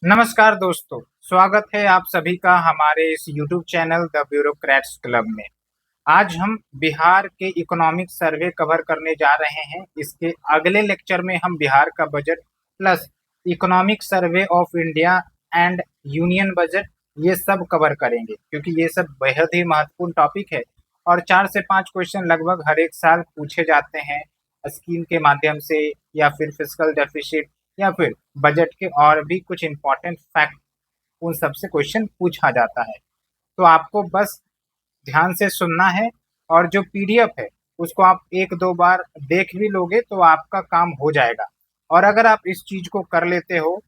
नमस्कार दोस्तों, स्वागत है आप सभी का हमारे इस YouTube channel the bureaucrats club में। आज हम बिहार के इकोनॉमिक सर्वे कवर करने जा रहे हैं। इसके अगले लेक्चर में हम बिहार का budget plus economic survey of India and union budget ये सब कवर करेंगे, क्योंकि ये सब बेहद ही महत्वपूर्ण टॉपिक है और 4 से 5 क्वेश्चन लगभग हर एक साल पूछे जाते हैं स्कीम के माध्यम से, या फिर फिस्कल डेफिसिट, या फिर बजट के और भी कुछ इंपॉर्टेंट फैक्ट, उन सबसे क्वेश्चन पूछा जाता है। तो आपको बस ध्यान से सुनना है और जो पीडीएफ है उसको आप एक दो बार देख भी लोगे तो आपका काम हो जाएगा। और अगर आप इस चीज को कर लेते हो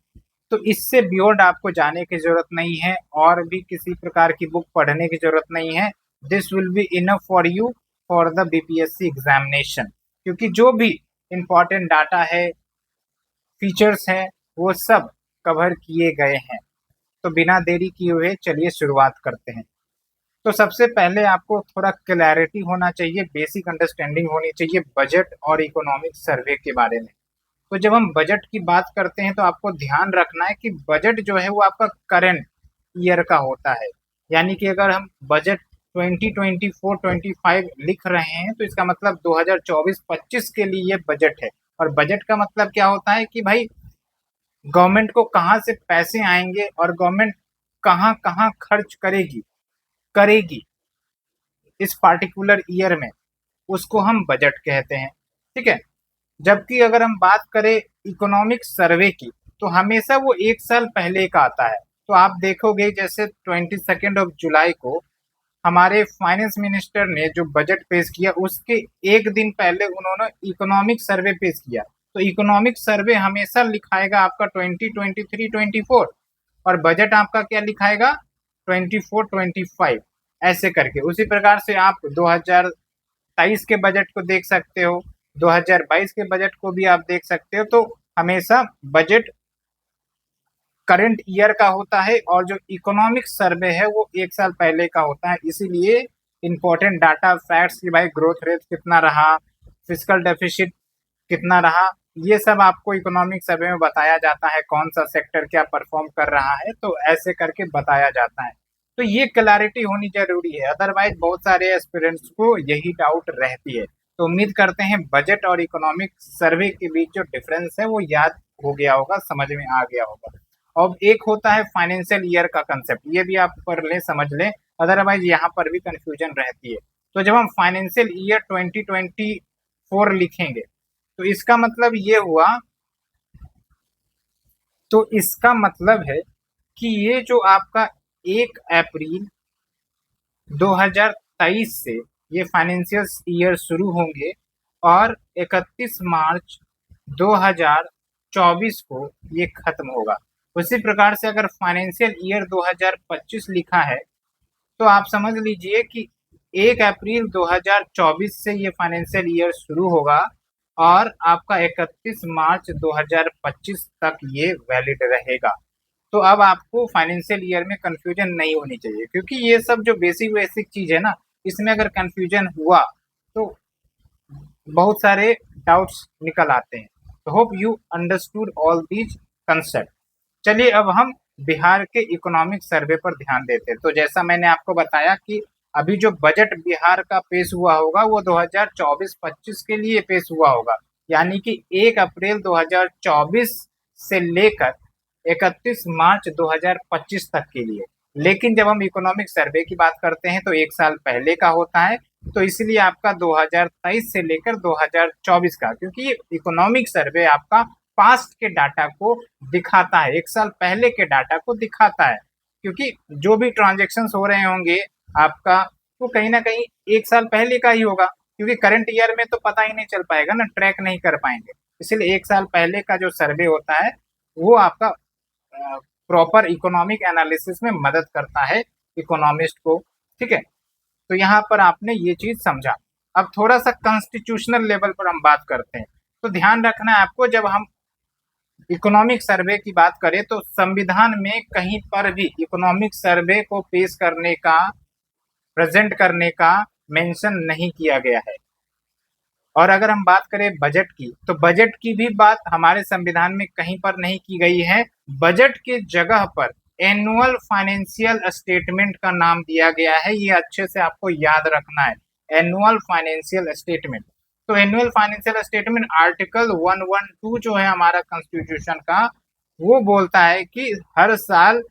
तो इससे बियॉन्ड आपको जाने की जरूरत नहीं है और भी किसी प्रकार की बुक पढ़ने की जरूरत नहीं है। This will be enough for you for the BPSC examination, क्योंकि जो भी इंपॉर्टेंट डाटा है, फीचर्स हैं, वो सब कवर किए गए हैं। तो बिना देरी किए हुए चलिए शुरुआत करते हैं। तो सबसे पहले आपको थोड़ा क्लैरिटी होना चाहिए, बेसिक अंडरस्टैंडिंग होनी चाहिए बजट और इकोनॉमिक सर्वे के बारे में। तो जब हम बजट की बात करते हैं तो आपको ध्यान रखना है कि बजट जो है वो आपका करंट ईयर का होता है। यानी कि अगर हम बजट 2024-25 लिख रहे हैं तो इसका मतलब 2024-25 के लिए ये बजट है। और बजट का मतलब क्या होता है कि भाई गवर्नमेंट को कहाँ से पैसे आएंगे और गवर्नमेंट कहाँ कहाँ खर्च करेगी करेगी इस पार्टिकुलर ईयर में, उसको हम बजट कहते हैं। ठीक है। जबकि अगर हम बात करें इकोनॉमिक सर्वे की तो हमेशा वो एक साल पहले का आता है। तो आप देखोगे जैसे 22 जुलाई को हमारे फाइनेंस मिनिस्टर ने जो बजट पेश किया उसके एक दिन पहले उन्होंने इकोनॉमिक सर्वे पेश किया। तो इकोनॉमिक सर्वे हमेशा लिखाएगा आपका 2023-24 और बजट आपका क्या लिखाएगा 24-25, ऐसे करके। उसी प्रकार से आप 2023 के बजट को देख सकते हो, 2022 के बजट को भी आप देख सकते हो। तो हमेशा बजट करंट ईयर का होता है और जो इकोनॉमिक सर्वे है वो एक साल पहले का होता है। इसीलिए इंपॉर्टेंट डाटा फैक्ट्स की भाई ग्रोथ रेट कितना रहा, फिजिकल डेफिसिट कितना रहा, ये सब आपको इकोनॉमिक सर्वे में बताया जाता है। कौन सा सेक्टर क्या परफॉर्म कर रहा है, तो ऐसे करके बताया जाता है। तो ये क्लैरिटी होनी जरूरी है, अदरवाइज बहुत सारे एस्पिरेंट्स को यही डाउट रहती है। तो उम्मीद करते हैं बजट और इकोनॉमिक सर्वे के बीच जो डिफरेंस है वो याद हो गया होगा, समझ में आ गया होगा। अब एक होता है फाइनेंशियल ईयर का कंसेप्ट, ये भी आप पढ़ लें, समझ लें, अदरवाइज यहाँ पर भी कंफ्यूजन रहती है। तो जब हम फाइनेंशियल ईयर 2024 लिखेंगे तो इसका मतलब ये हुआ, तो इसका मतलब है कि ये जो आपका 1 अप्रैल 2023 से ये फाइनेंशियल ईयर शुरू होंगे और 31 मार्च 2024 को ये खत्म होगा। उसी प्रकार से अगर फाइनेंशियल ईयर 2025 लिखा है तो आप समझ लीजिए कि 1 अप्रैल 2024 से ये फाइनेंशियल ईयर शुरू होगा और आपका 31 मार्च 2025 तक ये वैलिड रहेगा। तो अब आपको फाइनेंशियल ईयर में कंफ्यूजन नहीं होनी चाहिए, क्योंकि ये सब जो बेसिक बेसिक चीज है ना, इसमें अगर कंफ्यूजन हुआ तो बहुत सारे डाउट्स निकल आते हैं। तो hope you understood all these concept. चलिए अब हम बिहार के इकोनॉमिक सर्वे पर ध्यान देते हैं। तो जैसा मैंने आपको बताया कि अभी जो बजट बिहार का पेश हुआ होगा वो 2024-25 के लिए पेश हुआ होगा, यानी कि 1 अप्रैल 2024 से लेकर 31 मार्च 2025 तक के लिए। लेकिन जब हम इकोनॉमिक सर्वे की बात करते हैं तो एक साल पहले का होता है। तो इसलिए आपका 2023 से लेकर 2024 का, क्योंकि ये इकोनॉमिक सर्वे आपका पास्ट के डाटा को दिखाता है, एक साल पहले के डाटा को दिखाता है। क्योंकि जो भी ट्रांजेक्शन हो रहे होंगे आपका, वो कहीं ना कहीं एक साल पहले का ही होगा, क्योंकि करंट ईयर में तो पता ही नहीं चल पाएगा ना, ट्रैक नहीं कर पाएंगे। इसलिए एक साल पहले का जो सर्वे होता है वो आपका प्रॉपर इकोनॉमिक एनालिसिस में मदद करता है इकोनॉमिस्ट को। ठीक है। तो यहाँ पर आपने ये चीज समझा। अब थोड़ा सा कॉन्स्टिट्यूशनल लेवल पर हम बात करते हैं। तो ध्यान रखना है आपको, जब हम इकोनॉमिक सर्वे की बात करें तो संविधान में कहीं पर भी इकोनॉमिक सर्वे को पेश करने का, प्रेजेंट करने का मेंशन नहीं किया गया है। और अगर हम बात करें बजट की, तो बजट की भी बात हमारे संविधान में कहीं पर नहीं की गई है। बजट के जगह पर एनुअल फाइनेंशियल स्टेटमेंट का नाम दिया गया है। ये अच्छे से आपको याद रखना है, एनुअल फाइनेंशियल स्टेटमेंट। तो एनुअल फाइनेंशियल स्टेटमेंट आर्टिकल 112 जो है हमारा कॉन्स्टिट्यूशन का, वो बोलता है कि हर साल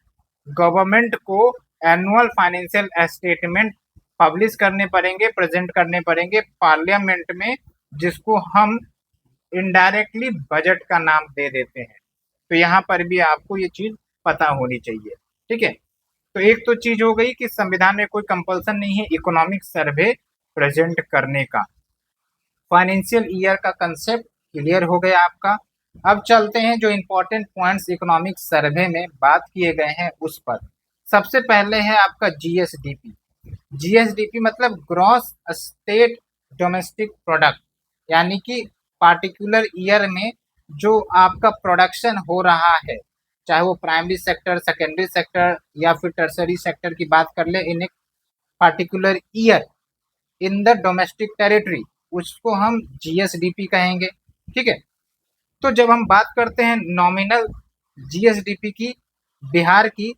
गवर्नमेंट को एनुअल फाइनेंशियल स्टेटमेंट पब्लिश करने पड़ेंगे, प्रेजेंट करने पड़ेंगे पार्लियामेंट में, जिसको हम इनडायरेक्टली बजट का नाम दे देते हैं। तो यहाँ पर भी आपको ये चीज पता होनी चाहिए, ठीक है। तो एक तो चीज हो गई कि संविधान में कोई कंपल्सन नहीं है इकोनॉमिक सर्वे प्रेजेंट करने का। फाइनेंशियल ईयर का कंसेप्ट क्लियर हो गया आपका। अब चलते हैं जो इंपॉर्टेंट पॉइंट्स इकोनॉमिक सर्वे में बात किए गए हैं उस पर। सबसे पहले है आपका जीएसडीपी। जीएसडीपी मतलब ग्रॉस स्टेट डोमेस्टिक प्रोडक्ट, यानी कि पार्टिकुलर ईयर में जो आपका प्रोडक्शन हो रहा है, चाहे वो प्राइमरी सेक्टर, सेकेंडरी सेक्टर या फिर टर्सरी सेक्टर की बात कर ले, इन एक particular year in the domestic territory, उसको हम जीएसडीपी कहेंगे, ठीक है। तो जब हम बात करते हैं नॉमिनल जीएसडीपी की बिहार की,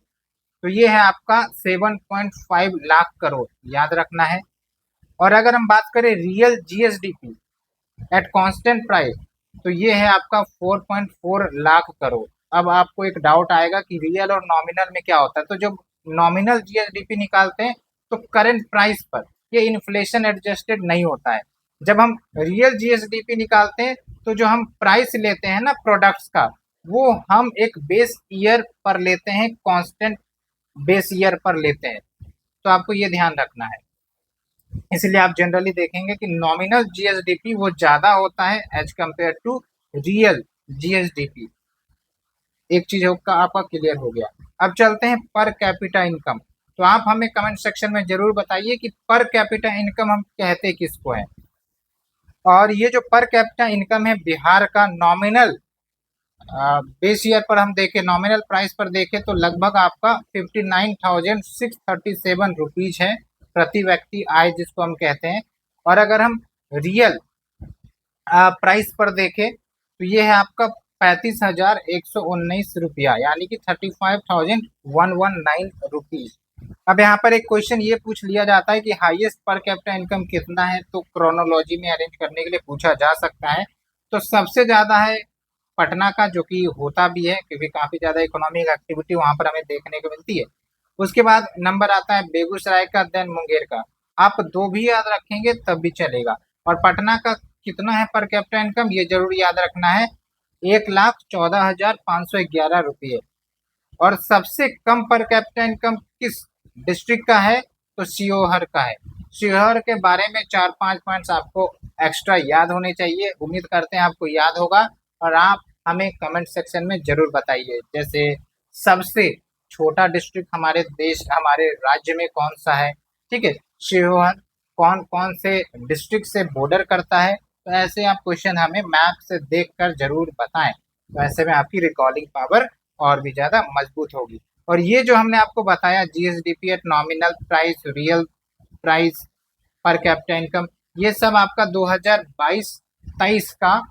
तो ये है आपका 7.5 लाख करोड़, याद रखना है। और अगर हम बात करें real GSDP at constant price, तो ये है आपका 4.4 लाख करोड़। अब आपको एक डाउट आएगा कि रियल और नॉमिनल में क्या होता है। तो जब नॉमिनल जीएसडीपी निकालते हैं तो करंट प्राइस पर, ये इन्फ्लेशन एडजस्टेड नहीं होता है। जब हम रियल जीएसडीपी निकालते हैं तो जो हम प्राइस लेते हैं ना प्रोडक्ट्स का, वो हम एक बेस ईयर पर लेते हैं, कांस्टेंट बेस ईयर पर लेते हैं। तो आपको ये ध्यान रखना है। इसलिए आप जनरली देखेंगे कि नॉमिनल जीएसडीपी वो ज्यादा होता है as compare to real GSDP. एक चीज का आपका क्लियर हो गया। अब चलते हैं पर कैपिटा इनकम। तो आप हमें कमेंट सेक्शन में जरूर बताइए कि पर कैपिटा इनकम हम कहते किसको है। और ये जो पर कैपिटा इनकम है बिहार का नॉमिनल बेस ईयर पर हम देखें, नॉमिनल प्राइस पर देखें, तो लगभग आपका 59,637 रुपीज है प्रति व्यक्ति आय, जिसको हम कहते हैं। और अगर हम रियल प्राइस पर देखें तो ये है आपका 35,119 रुपया, यानी कि 35,119 रुपीज। अब यहाँ पर एक क्वेश्चन ये पूछ लिया जाता है कि हाईएस्ट पर कैपिटा इनकम कितना है, तो क्रोनोलॉजी में अरेंज करने के लिए पूछा जा सकता है। तो सबसे ज्यादा है पटना का, जो कि होता भी है क्योंकि काफी ज्यादा इकोनॉमिक एक्टिविटी वहां पर हमें देखने को मिलती है। उसके बाद नंबर आता है बेगूसराय का, देन मुंगेर का। आप दो भी याद रखेंगे तब भी चलेगा। और पटना का कितना है पर कैपिटा इनकम, ये जरूर याद रखना है, 1,14,511 रुपये। और सबसे कम पर कैपिटा इनकम किस डिस्ट्रिक्ट का है, तो शिवहर का है। शिवहर के बारे में 4-5 पॉइंट्स आपको एक्स्ट्रा याद होने चाहिए। उम्मीद करते हैं आपको याद होगा और आप हमें कमेंट सेक्शन में जरूर बताइए। जैसे सबसे छोटा डिस्ट्रिक्ट हमारे देश, हमारे राज्य में कौन सा है, ठीक है। शिवहर कौन कौन से डिस्ट्रिक्ट से बॉर्डर करता है, तो ऐसे आप क्वेश्चन हमें मैप से देखकर जरूर बताएं। तो ऐसे में आपकी रिकॉर्डिंग पावर और भी ज्यादा मजबूत होगी। और ये जो हमने आपको बताया GSDP at nominal price, real price, per capita income, ये सब आपका 2022-23 का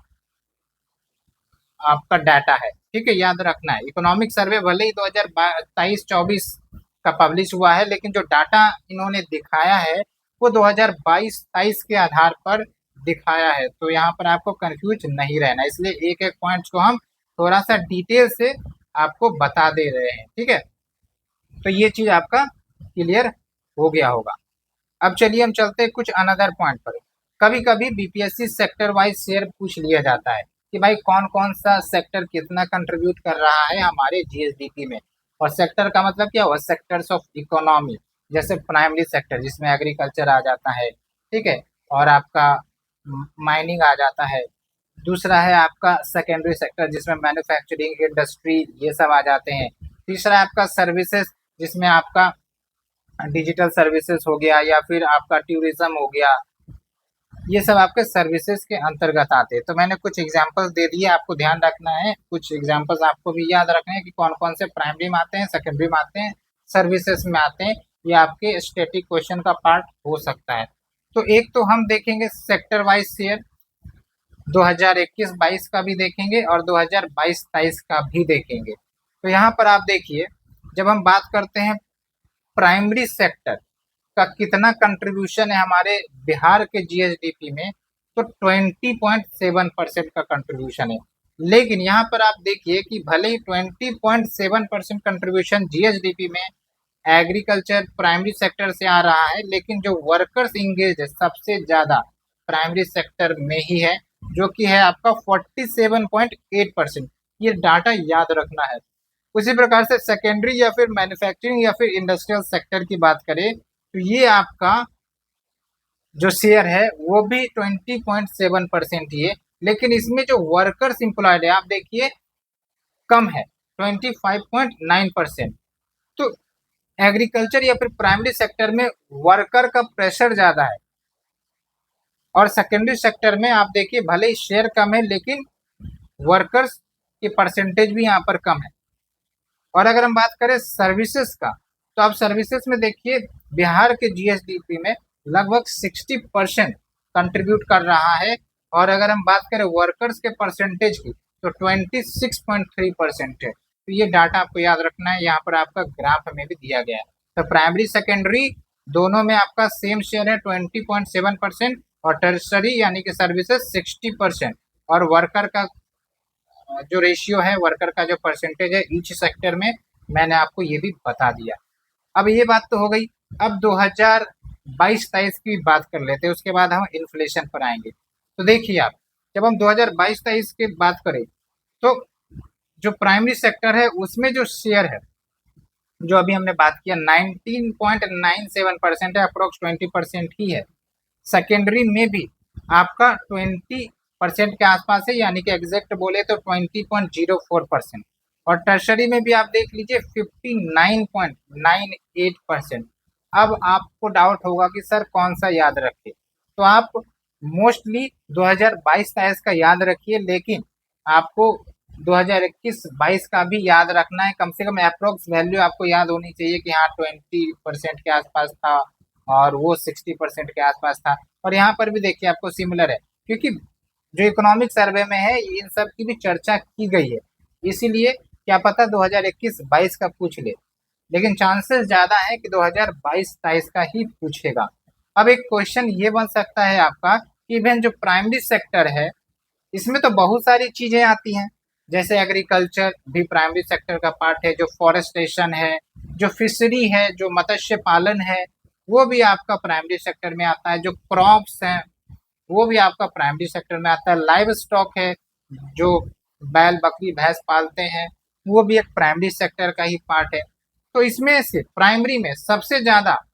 आपका डाटा है, ठीक है, याद रखना है। इकोनॉमिक सर्वे भले ही 2023-24 का पब्लिश हुआ है, लेकिन जो डाटा इन्होंने दिखाया है वो 2022-23 के आधार पर दिखाया है। तो यहाँ पर आपको कंफ्यूज नहीं रहना, इसलिए एक एक पॉइंट्स को हम थोड़ा सा डिटेल से आपको बता दे रहे हैं, ठीक है। तो ये चीज आपका क्लियर हो गया होगा। अब चलिए हम चलते हैं कुछ अनदर पॉइंट पर। कभी कभी बीपीएससी सेक्टर वाइज शेयर पूछ लिया जाता है कि भाई कौन कौन सा सेक्टर कितना कंट्रीब्यूट कर रहा है हमारे जीएसडीपी में। और सेक्टर का मतलब क्या हुआ, सेक्टर्स ऑफ इकोनॉमी। जैसे प्राइमरी सेक्टर जिसमें एग्रीकल्चर आ जाता है, ठीक है, और आपका माइनिंग आ जाता है। दूसरा है आपका सेकेंडरी सेक्टर जिसमें मैन्युफैक्चरिंग, इंडस्ट्री, ये सब आ जाते हैं। तीसरा है आपका सर्विसेज, जिसमें आपका डिजिटल सर्विसेज हो गया या फिर आपका टूरिज्म हो गया, ये सब आपके सर्विसेज के अंतर्गत आते हैं। तो मैंने कुछ एग्जांपल्स दे दिए, आपको ध्यान रखना है। कुछ एग्जांपल्स आपको भी याद रखना है कि कौन कौन से प्राइमरी में आते हैं, सेकेंडरी में आते हैं, सर्विसेज में आते हैं। ये आपके स्टैटिक क्वेश्चन का पार्ट हो सकता है। तो एक तो हम देखेंगे सेक्टर वाइज शेयर। 2021-22 का भी देखेंगे और 2022-23 का भी देखेंगे। तो यहाँ पर आप देखिए, जब हम बात करते हैं प्राइमरी सेक्टर का कितना कंट्रीब्यूशन है हमारे बिहार के जीएसडीपी में, तो 20.7% का कंट्रीब्यूशन है। लेकिन यहाँ पर आप देखिए कि भले ही 20.7% कंट्रीब्यूशन जीएसडीपी में एग्रीकल्चर प्राइमरी सेक्टर से आ रहा है, लेकिन जो वर्कर्स इंगेज है सबसे ज्यादा प्राइमरी सेक्टर में ही है, जो कि है आपका 47.8%। ये डाटा याद रखना है। उसी प्रकार से सेकेंडरी या फिर मैन्युफैक्चरिंग या फिर इंडस्ट्रियल सेक्टर की बात करें तो ये आपका जो शेयर है वो भी 20.7% ही है, लेकिन इसमें जो वर्कर्स इंप्लॉयड है आप देखिए कम है, 25.9%। तो एग्रीकल्चर या फिर प्राइमरी सेक्टर में वर्कर का प्रेशर ज्यादा है, और सेकेंडरी सेक्टर में आप देखिए भले ही शेयर कम है लेकिन वर्कर्स की परसेंटेज भी यहाँ पर कम है। और अगर हम बात करें सर्विसेज का, तो आप सर्विसेज में देखिए बिहार के जीएसडीपी में लगभग 60% कंट्रीब्यूट कर रहा है, और अगर हम बात करें वर्कर्स के परसेंटेज की तो 26.3% है। तो ये डाटा आपको याद रखना है, यहाँ पर आपका ग्राफ में भी दिया गया है। तो प्राइमरी सेकेंडरी दोनों में आपका सेम शेयर है 20.7%, और टर्सरी यानी कि सर्विसेज 60%, और वर्कर का जो रेशियो है, वर्कर का जो परसेंटेज है ईच सेक्टर में, मैंने आपको ये भी बता दिया। अब ये बात तो हो गई। अब 2022-23 की बात कर लेते हैं, उसके बाद हम इन्फ्लेशन पर आएंगे। तो देखिए आप, जब हम 2022-23 की बात करें तो जो प्राइमरी सेक्टर है उसमें जो शेयर है, जो अभी हमने बात किया 19.97% है, अप्रोक्स 20% ही है। सेकेंडरी में भी आपका 20% के आसपास है, यानी कि एग्जैक्ट बोले तो 20.04%, और टर्शरी में भी आप देख लीजिए 59.98%। अब आपको डाउट होगा कि सर कौन सा याद रखे, तो आप मोस्टली 2022-23 का याद रखिए, लेकिन आपको 2021-22 का भी याद रखना है। कम से कम अप्रोक्स वैल्यू आपको याद होनी चाहिए कि हाँ 20% के आसपास था और वो 60% के आसपास था। और यहाँ पर भी देखिए आपको सिमिलर है, क्योंकि जो इकोनॉमिक सर्वे में है इन सब की भी चर्चा की गई है, इसीलिए क्या पता 2021-22 का पूछ ले, लेकिन चांसेस ज्यादा है कि 2022-23 का ही पूछेगा। अब एक क्वेश्चन ये बन सकता है आपका कि इवन जो प्राइमरी सेक्टर है इसमें तो बहुत सारी चीजें आती हैं, जैसे एग्रीकल्चर भी प्राइमरी सेक्टर का पार्ट है, जो फॉरेस्टेशन है, जो फिशरी है, जो मत्स्य पालन है, वो भी आपका प्राइमरी सेक्टर में आता है। जो क्रॉप्स हैं वो भी आपका प्राइमरी सेक्टर में आता है। लाइव स्टॉक है, जो बैल बकरी भैंस पालते हैं, वो भी एक प्राइमरी सेक्टर का ही पार्ट है। तो इसमें से प्राइमरी में सबसे ज्यादा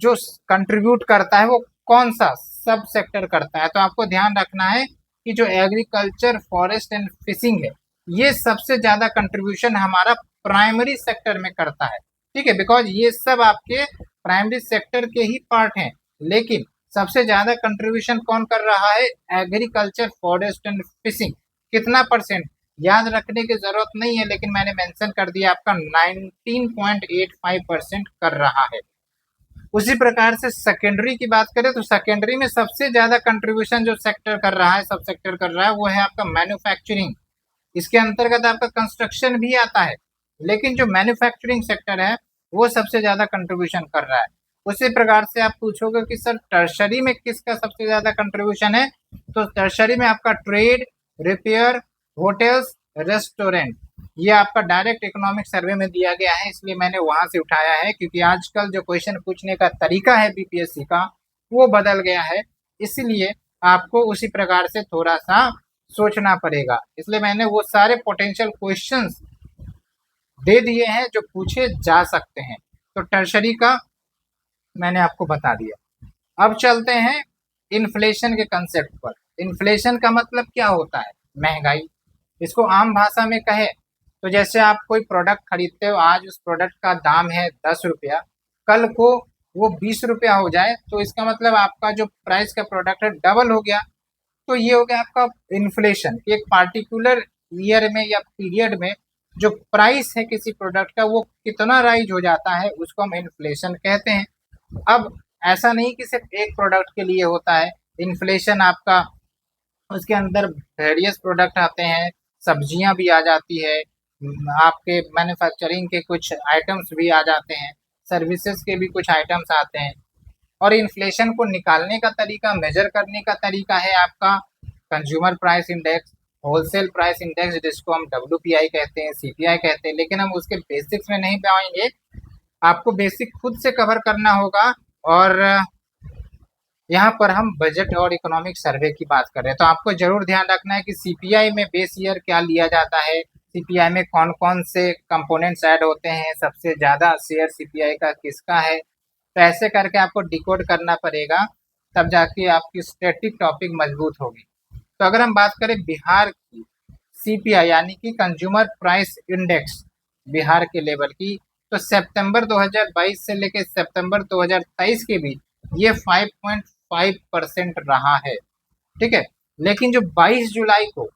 जो कंट्रीब्यूट करता है वो कौन सा सब सेक्टर करता है, तो आपको ध्यान रखना है कि जो एग्रीकल्चर फॉरेस्ट एंड फिशिंग है ये सबसे ज्यादा कंट्रीब्यूशन हमारा प्राइमरी सेक्टर में करता है। ठीक है, बिकॉज ये सब आपके प्राइमरी सेक्टर के ही पार्ट हैं, लेकिन सबसे ज्यादा कंट्रीब्यूशन कौन कर रहा है, एग्रीकल्चर फॉरेस्ट एंड फिशिंग। कितना परसेंट याद रखने की जरूरत नहीं है, लेकिन मैंने मेंशन कर दिया आपका 19.85% कर रहा है। उसी प्रकार से सेकेंडरी की बात करें तो सेकेंडरी में सबसे ज्यादा कंट्रीब्यूशन जो सेक्टर कर रहा है, सब सेक्टर कर रहा है, वो है आपका मैन्युफैक्चरिंग। इसके अंतर्गत आपका कंस्ट्रक्शन भी आता है, लेकिन जो मैन्युफैक्चरिंग सेक्टर है वो सबसे ज्यादा कंट्रीब्यूशन कर रहा है। उसी प्रकार से आप पूछोगे कि सर टर्शरी में किसका सबसे ज्यादा कंट्रीब्यूशन है, तो टर्शरी में आपका ट्रेड, रिपेयर, होटल्स, रेस्टोरेंट, ये आपका डायरेक्ट इकोनॉमिक सर्वे में दिया गया है, इसलिए मैंने वहां से उठाया है, क्योंकि आजकल जो क्वेश्चन पूछने का तरीका है बीपीएससी का वो बदल गया है, इसलिए आपको उसी प्रकार से थोड़ा सा सोचना पड़ेगा। इसलिए मैंने वो सारे पोटेंशियल क्वेश्चंस दे दिए हैं जो पूछे जा सकते हैं। तो टर्शरी का मैंने आपको बता दिया। अब चलते हैं इन्फ्लेशन के कंसेप्ट पर। इन्फ्लेशन का मतलब क्या होता है, महंगाई। इसको आम भाषा में कहे तो जैसे आप कोई प्रोडक्ट खरीदते हो, आज उस प्रोडक्ट का दाम है 10 रुपया, कल को वो 20 रुपया हो जाए, तो इसका मतलब आपका जो प्राइस का प्रोडक्ट है डबल हो गया। तो ये हो गया आपका इन्फ्लेशन। एक पार्टिकुलर ईयर में या पीरियड में जो प्राइस है किसी प्रोडक्ट का वो कितना राइज हो जाता है, उसको हम इन्फ्लेशन कहते हैं। अब ऐसा नहीं कि सिर्फ एक प्रोडक्ट के लिए होता है इन्फ्लेशन, आपका उसके अंदर वेरियस प्रोडक्ट आते हैं, सब्जियां भी आ जाती है, आपके मैन्युफैक्चरिंग के कुछ आइटम्स भी आ जाते हैं, सर्विसेज के भी कुछ आइटम्स आते हैं। और इन्फ्लेशन को निकालने का तरीका, मेजर करने का तरीका है आपका consumer price index, wholesale price index, जिसको हम WPI कहते हैं, CPI कहते हैं। लेकिन हम उसके बेसिक्स में नहीं पाएंगे, आपको बेसिक खुद से कवर करना होगा। और यहाँ पर हम बजट और इकोनॉमिक सर्वे की बात कर रहे हैं, तो आपको जरूर ध्यान रखना है कि सीपीआई में बेस ईयर क्या लिया जाता है, सीपीआई में कौन कौन से कंपोनेंट्स ऐड होते हैं, सबसे ज़्यादा शेयर सीपीआई का किसका है। तो ऐसे करके आपको डिकोड करना पड़ेगा, तब जाके आपकी स्टैटिक टॉपिक मजबूत होगी। तो अगर हम बात करें बिहार की सीपीआई यानी कि कंज्यूमर प्राइस इंडेक्स बिहार के लेवल की, तो सितंबर 2022 से लेकर सितंबर 2023 के बीच ये 5.5% रहा है। ठीक है, लेकिन जो 22 जुलाई को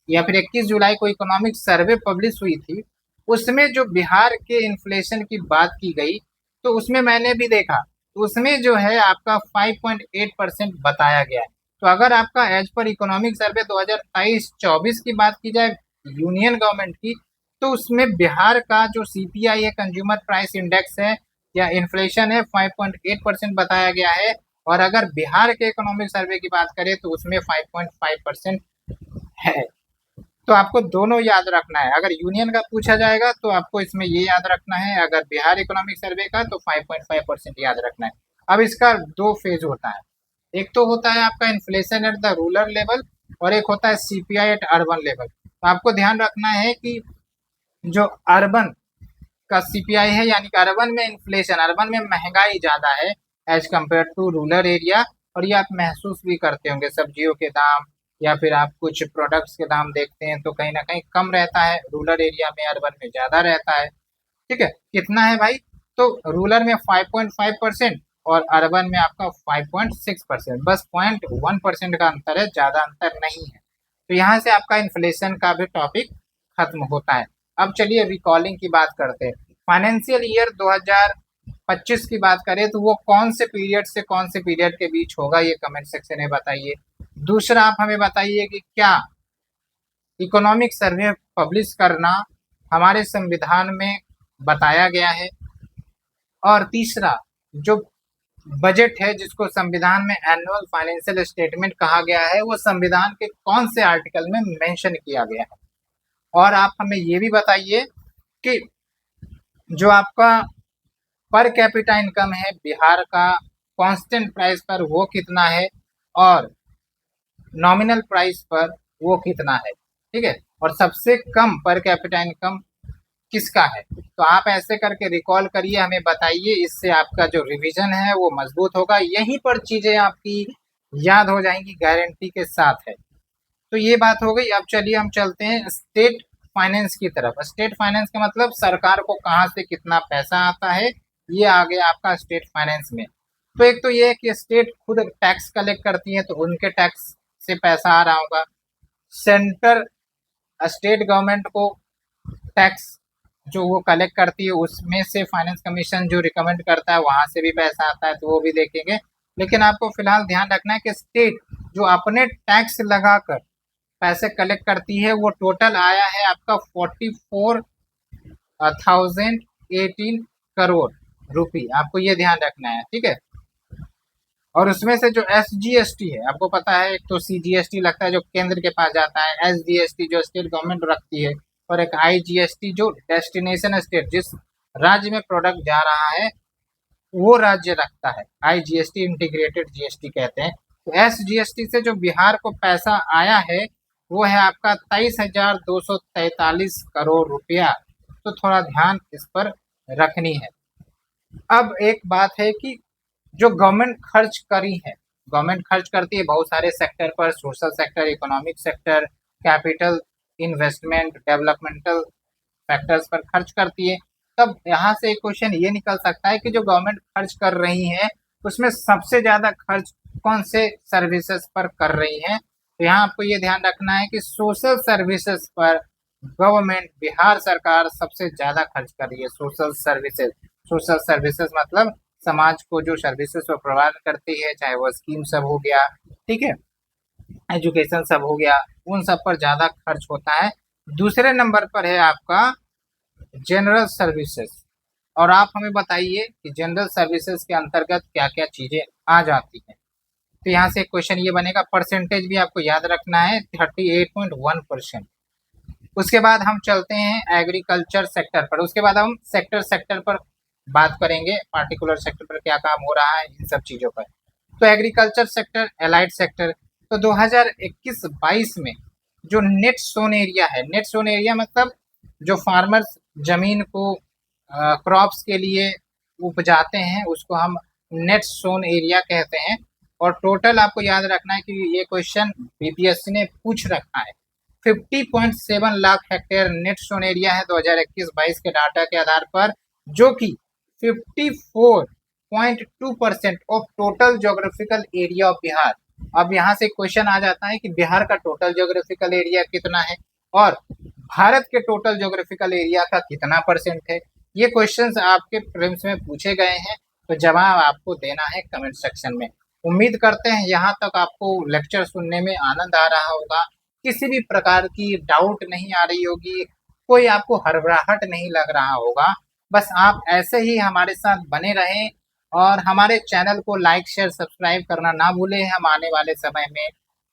या फिर 21 जुलाई को इकोनॉमिक सर्वे पब्लिश हुई थी, उसमें जो बिहार के इन्फ्लेशन की बात की गई, तो उसमें मैंने भी देखा, तो उसमें जो है आपका 5.8% बताया गया है। तो अगर आपका एज पर इकोनॉमिक सर्वे 2023-24 की बात की जाए यूनियन गवर्नमेंट की, तो उसमें बिहार का जो सीपीआई है, कंज्यूमर प्राइस इंडेक्स है या इन्फ्लेशन है, 5.8% बताया गया है। और अगर बिहार के इकोनॉमिक सर्वे की बात करें तो उसमें 5.5% है। तो आपको दोनों याद रखना है। अगर यूनियन का पूछा जाएगा तो आपको इसमें ये याद रखना है, अगर बिहार इकोनॉमिक सर्वे का तो 5.5% याद रखना है। अब इसका दो फेज होता है, एक तो होता है आपका inflation at the rural level और एक होता है सीपीआई एट अर्बन लेवल। तो आपको ध्यान रखना है कि जो अर्बन का सीपीआई है, यानी कि अर्बन में इन्फ्लेशन, अर्बन में महंगाई ज़्यादा है as compare to rural area. और ये आप महसूस भी करते होंगे, सब्जियों के दाम या फिर आप कुछ प्रोडक्ट्स के दाम देखते हैं तो कहीं ना कहीं कम रहता है रूरल एरिया में, अर्बन में ज़्यादा रहता है। ठीक है, कितना है भाई, तो रूरल में 5.5% और अर्बन में आपका 5.6%, बस 0.1% का अंतर है, ज़्यादा अंतर नहीं है। तो यहाँ से आपका इन्फ्लेशन का भी टॉपिक खत्म होता है। अब चलिए रिकॉलिंग की बात करते हैं। फाइनेंशियल ईयर 2025 की बात करें तो वो कौन से पीरियड से कौन से पीरियड के बीच होगा, ये कमेंट सेक्शन में बताइए। दूसरा, आप हमें बताइए कि क्या इकोनॉमिक सर्वे पब्लिश करना हमारे संविधान में बताया गया है। और तीसरा, जो बजट है जिसको संविधान में एनुअल फाइनेंशियल स्टेटमेंट कहा गया है, वो संविधान के कौन से आर्टिकल में मेंशन किया गया है। और आप हमें ये भी बताइए कि जो आपका पर कैपिटा इनकम है बिहार का कांस्टेंट प्राइस पर वो कितना है और नॉमिनल प्राइस पर वो कितना है। ठीक है, और सबसे कम पर कैपिटा इनकम किसका है। तो आप ऐसे करके रिकॉल करिए, हमें बताइए, इससे आपका जो रिवीजन है वो मजबूत होगा, यहीं पर चीजें आपकी याद हो जाएंगी गारंटी के साथ है। तो ये बात हो गई। अब चलिए हम चलते हैं स्टेट फाइनेंस की तरफ। स्टेट फाइनेंस का मतलब सरकार को कहाँ से कितना पैसा आता है, ये आ गया आपका स्टेट फाइनेंस में। तो एक तो ये है कि स्टेट खुद टैक्स कलेक्ट करती है, तो उनके टैक्स से पैसा आ रहा होगा। सेंटर स्टेट गवर्नमेंट को टैक्स जो वो कलेक्ट करती है उसमें से फाइनेंस कमीशन जो रिकमेंड करता है वहां से भी पैसा आता है, तो वो भी देखेंगे। लेकिन आपको फिलहाल ध्यान रखना है कि स्टेट जो अपने टैक्स लगाकर पैसे कलेक्ट करती है वो टोटल आया है आपका 44,018 करोड़ रुपये। आपको ये ध्यान रखना है, ठीक है। और उसमें से जो SGST है, आपको पता है, एक तो CGST लगता है जो केंद्र के पास जाता है, SGST जो स्टेट गवर्नमेंट रखती है, और एक IGST जो डेस्टिनेशन स्टेट जिस राज्य में प्रोडक्ट जा रहा है वो राज्य रखता है। IGST इंटीग्रेटेड GST कहते हैं। तो SGST से जो बिहार को पैसा आया है वो है आपका 23,243 करोड़ रुपया। तो थोड़ा ध्यान इस पर रखनी है। अब एक बात है कि जो गवर्नमेंट खर्च करी है, गवर्नमेंट खर्च करती है बहुत सारे सेक्टर पर, social sector, economic sector, capital, investment, developmental factors पर खर्च करती है। तब यहाँ से एक क्वेश्चन ये निकल सकता है कि जो गवर्नमेंट खर्च कर रही है उसमें सबसे ज्यादा खर्च कौन से सर्विसेज पर कर रही है। तो यहाँ आपको ये ध्यान रखना है कि सोशल सर्विसेज पर गवर्नमेंट, बिहार सरकार सबसे ज्यादा खर्च कर रही है। सोशल सर्विसेज, सोशल सर्विसेज मतलब समाज को जो सर्विसेज वो प्रोवाइड करती है, चाहे वो स्कीम सब हो गया, ठीक है। एजुकेशन सब हो गया, उन सब पर ज़्यादा खर्च होता है। दूसरे नंबर पर है आपका जनरल सर्विसेज। और आप हमें बताइए कि जनरल सर्विसेज के अंतर्गत क्या क्या चीज़ें आ जाती हैं। तो यहाँ से क्वेश्चन ये बनेगा, परसेंटेज भी आपको याद रखना है 38.1%। उसके बाद हम चलते हैं एग्रीकल्चर सेक्टर पर, उसके बाद हम सेक्टर सेक्टर पर बात करेंगे, पार्टिकुलर सेक्टर पर क्या काम हो रहा है, इन सब चीज़ों पर। तो एग्रीकल्चर सेक्टर, एलाइड सेक्टर, तो 2021-22 में जो नेट सोन एरिया है, नेट सोन एरिया मतलब जो फार्मर्स जमीन को क्रॉप्स के लिए उपजाते हैं उसको हम नेट सोन एरिया कहते हैं। और टोटल आपको याद रखना है कि ये क्वेश्चन बीपीएससी ने पूछ रखा है। 50.7 lakh hectare net sown area है 2021-22 के डाटा के आधार पर, जो कि 54.2% of total geographical area of Bihar. अब यहाँ से क्वेश्चन आ जाता है कि बिहार का टोटल ज्योग्राफिकल एरिया कितना है और भारत के टोटल ज्योग्राफिकल एरिया का कितना परसेंट है। ये क्वेश्चंस आपके प्रीलिम्स में पूछे गए हैं, तो जवाब आपको देना है कमेंट सेक्शन में। उम्मीद करते हैं यहाँ तक आपको लेक्चर सुनने में आनंद आ रहा होगा, किसी भी प्रकार की डाउट नहीं आ रही होगी, कोई आपको हड़बड़ाहट नहीं लग रहा होगा। बस आप ऐसे ही हमारे साथ बने रहें और हमारे चैनल को लाइक शेयर सब्सक्राइब करना ना भूलें। हम आने वाले समय में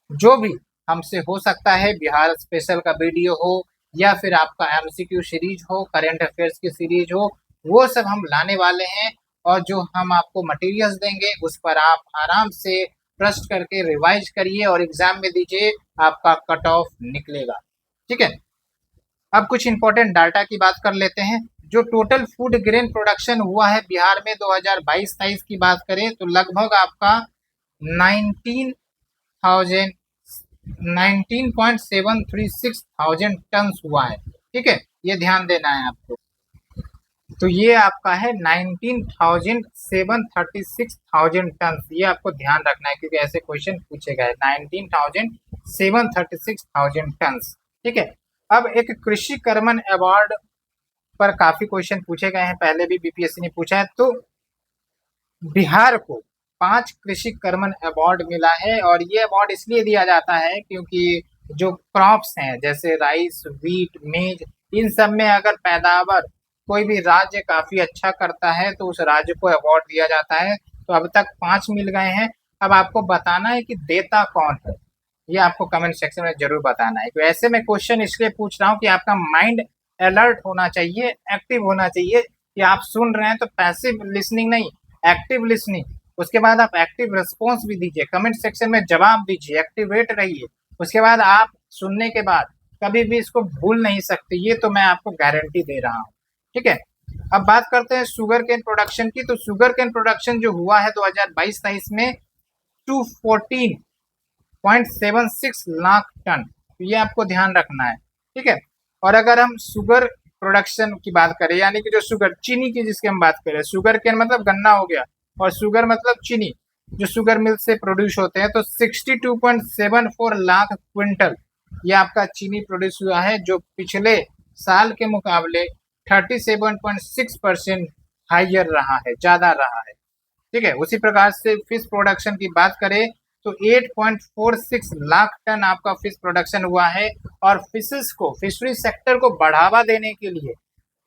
जो भी हमसे हो सकता है, बिहार स्पेशल का वीडियो हो या फिर आपका एमसीक्यू सीरीज हो, करंट अफेयर्स की सीरीज हो, वो सब हम लाने वाले हैं। और जो हम आपको मटेरियल्स देंगे उस पर आप आराम से ट्रस्ट करके रिवाइज करिए और एग्जाम में दीजिए, आपका कट ऑफ निकलेगा। ठीक है, अब कुछ इंपॉर्टेंट डाटा की बात कर लेते हैं। जो टोटल फूड ग्रेन प्रोडक्शन हुआ है बिहार में 2022-23 की बात करें तो लगभग आपका 19,000 19.736 थाउजेंड टन हुआ है। ठीक है, ये ध्यान देना है आपको। तो ये आपका है 19,736,000 टन, ये आपको ध्यान रखना है क्योंकि ऐसे क्वेश्चन पूछे गए 19,736,000 टन। ठीक है, अब एक कृषि कर्मण अवार्ड पर काफी क्वेश्चन पूछे गए हैं, पहले भी बीपीएससी ने पूछा है। तो बिहार को 5 कृषि कर्मण अवार्ड मिला है और ये अवार्ड इसलिए दिया जाता है क्योंकि जो क्रॉप्स हैं जैसे राइस, व्हीट, मेज, इन सब में अगर पैदावार कोई भी राज्य काफी अच्छा करता है तो उस राज्य को अवार्ड दिया जाता है। तो अब तक 5 मिल गए हैं। अब आपको बताना है कि देता कौन है, ये आपको कमेंट सेक्शन में जरूर बताना है। तो ऐसे में क्वेश्चन इसलिए पूछ रहा हूँ कि आपका माइंड अलर्ट होना चाहिए, एक्टिव होना चाहिए कि आप सुन रहे हैं तो पैसिव लिसनिंग नहीं, एक्टिव लिसनिंग। उसके बाद आप एक्टिव रिस्पॉन्स भी दीजिए, कमेंट सेक्शन में जवाब दीजिए, एक्टिवेट रहिए। उसके बाद आप सुनने के बाद कभी भी इसको भूल नहीं सकते, ये तो मैं आपको गारंटी दे रहा हूँ। ठीक है, अब बात करते हैं शुगर केन प्रोडक्शन की। तो शुगर केन प्रोडक्शन जो हुआ है 2022-23 में 214.76 लाख टन, तो ये आपको ध्यान रखना है। ठीक है, और अगर हम शुगर प्रोडक्शन की बात करें यानी कि जो शुगर चीनी की जिसकी हम बात करें, शुगर केन मतलब गन्ना हो गया और शुगर मतलब चीनी, जो शुगर मिल से प्रोड्यूस होते हैं, तो 62.74 लाख क्विंटल ये आपका चीनी प्रोड्यूस हुआ है, जो पिछले साल के मुकाबले 37.6% हाइयर रहा है, ज्यादा रहा है। ठीक है, उसी प्रकार से फिश प्रोडक्शन की बात करें तो 8.46 लाख टन आपका फिश प्रोडक्शन हुआ है। और फिशेस को, फिशरी सेक्टर को बढ़ावा देने के लिए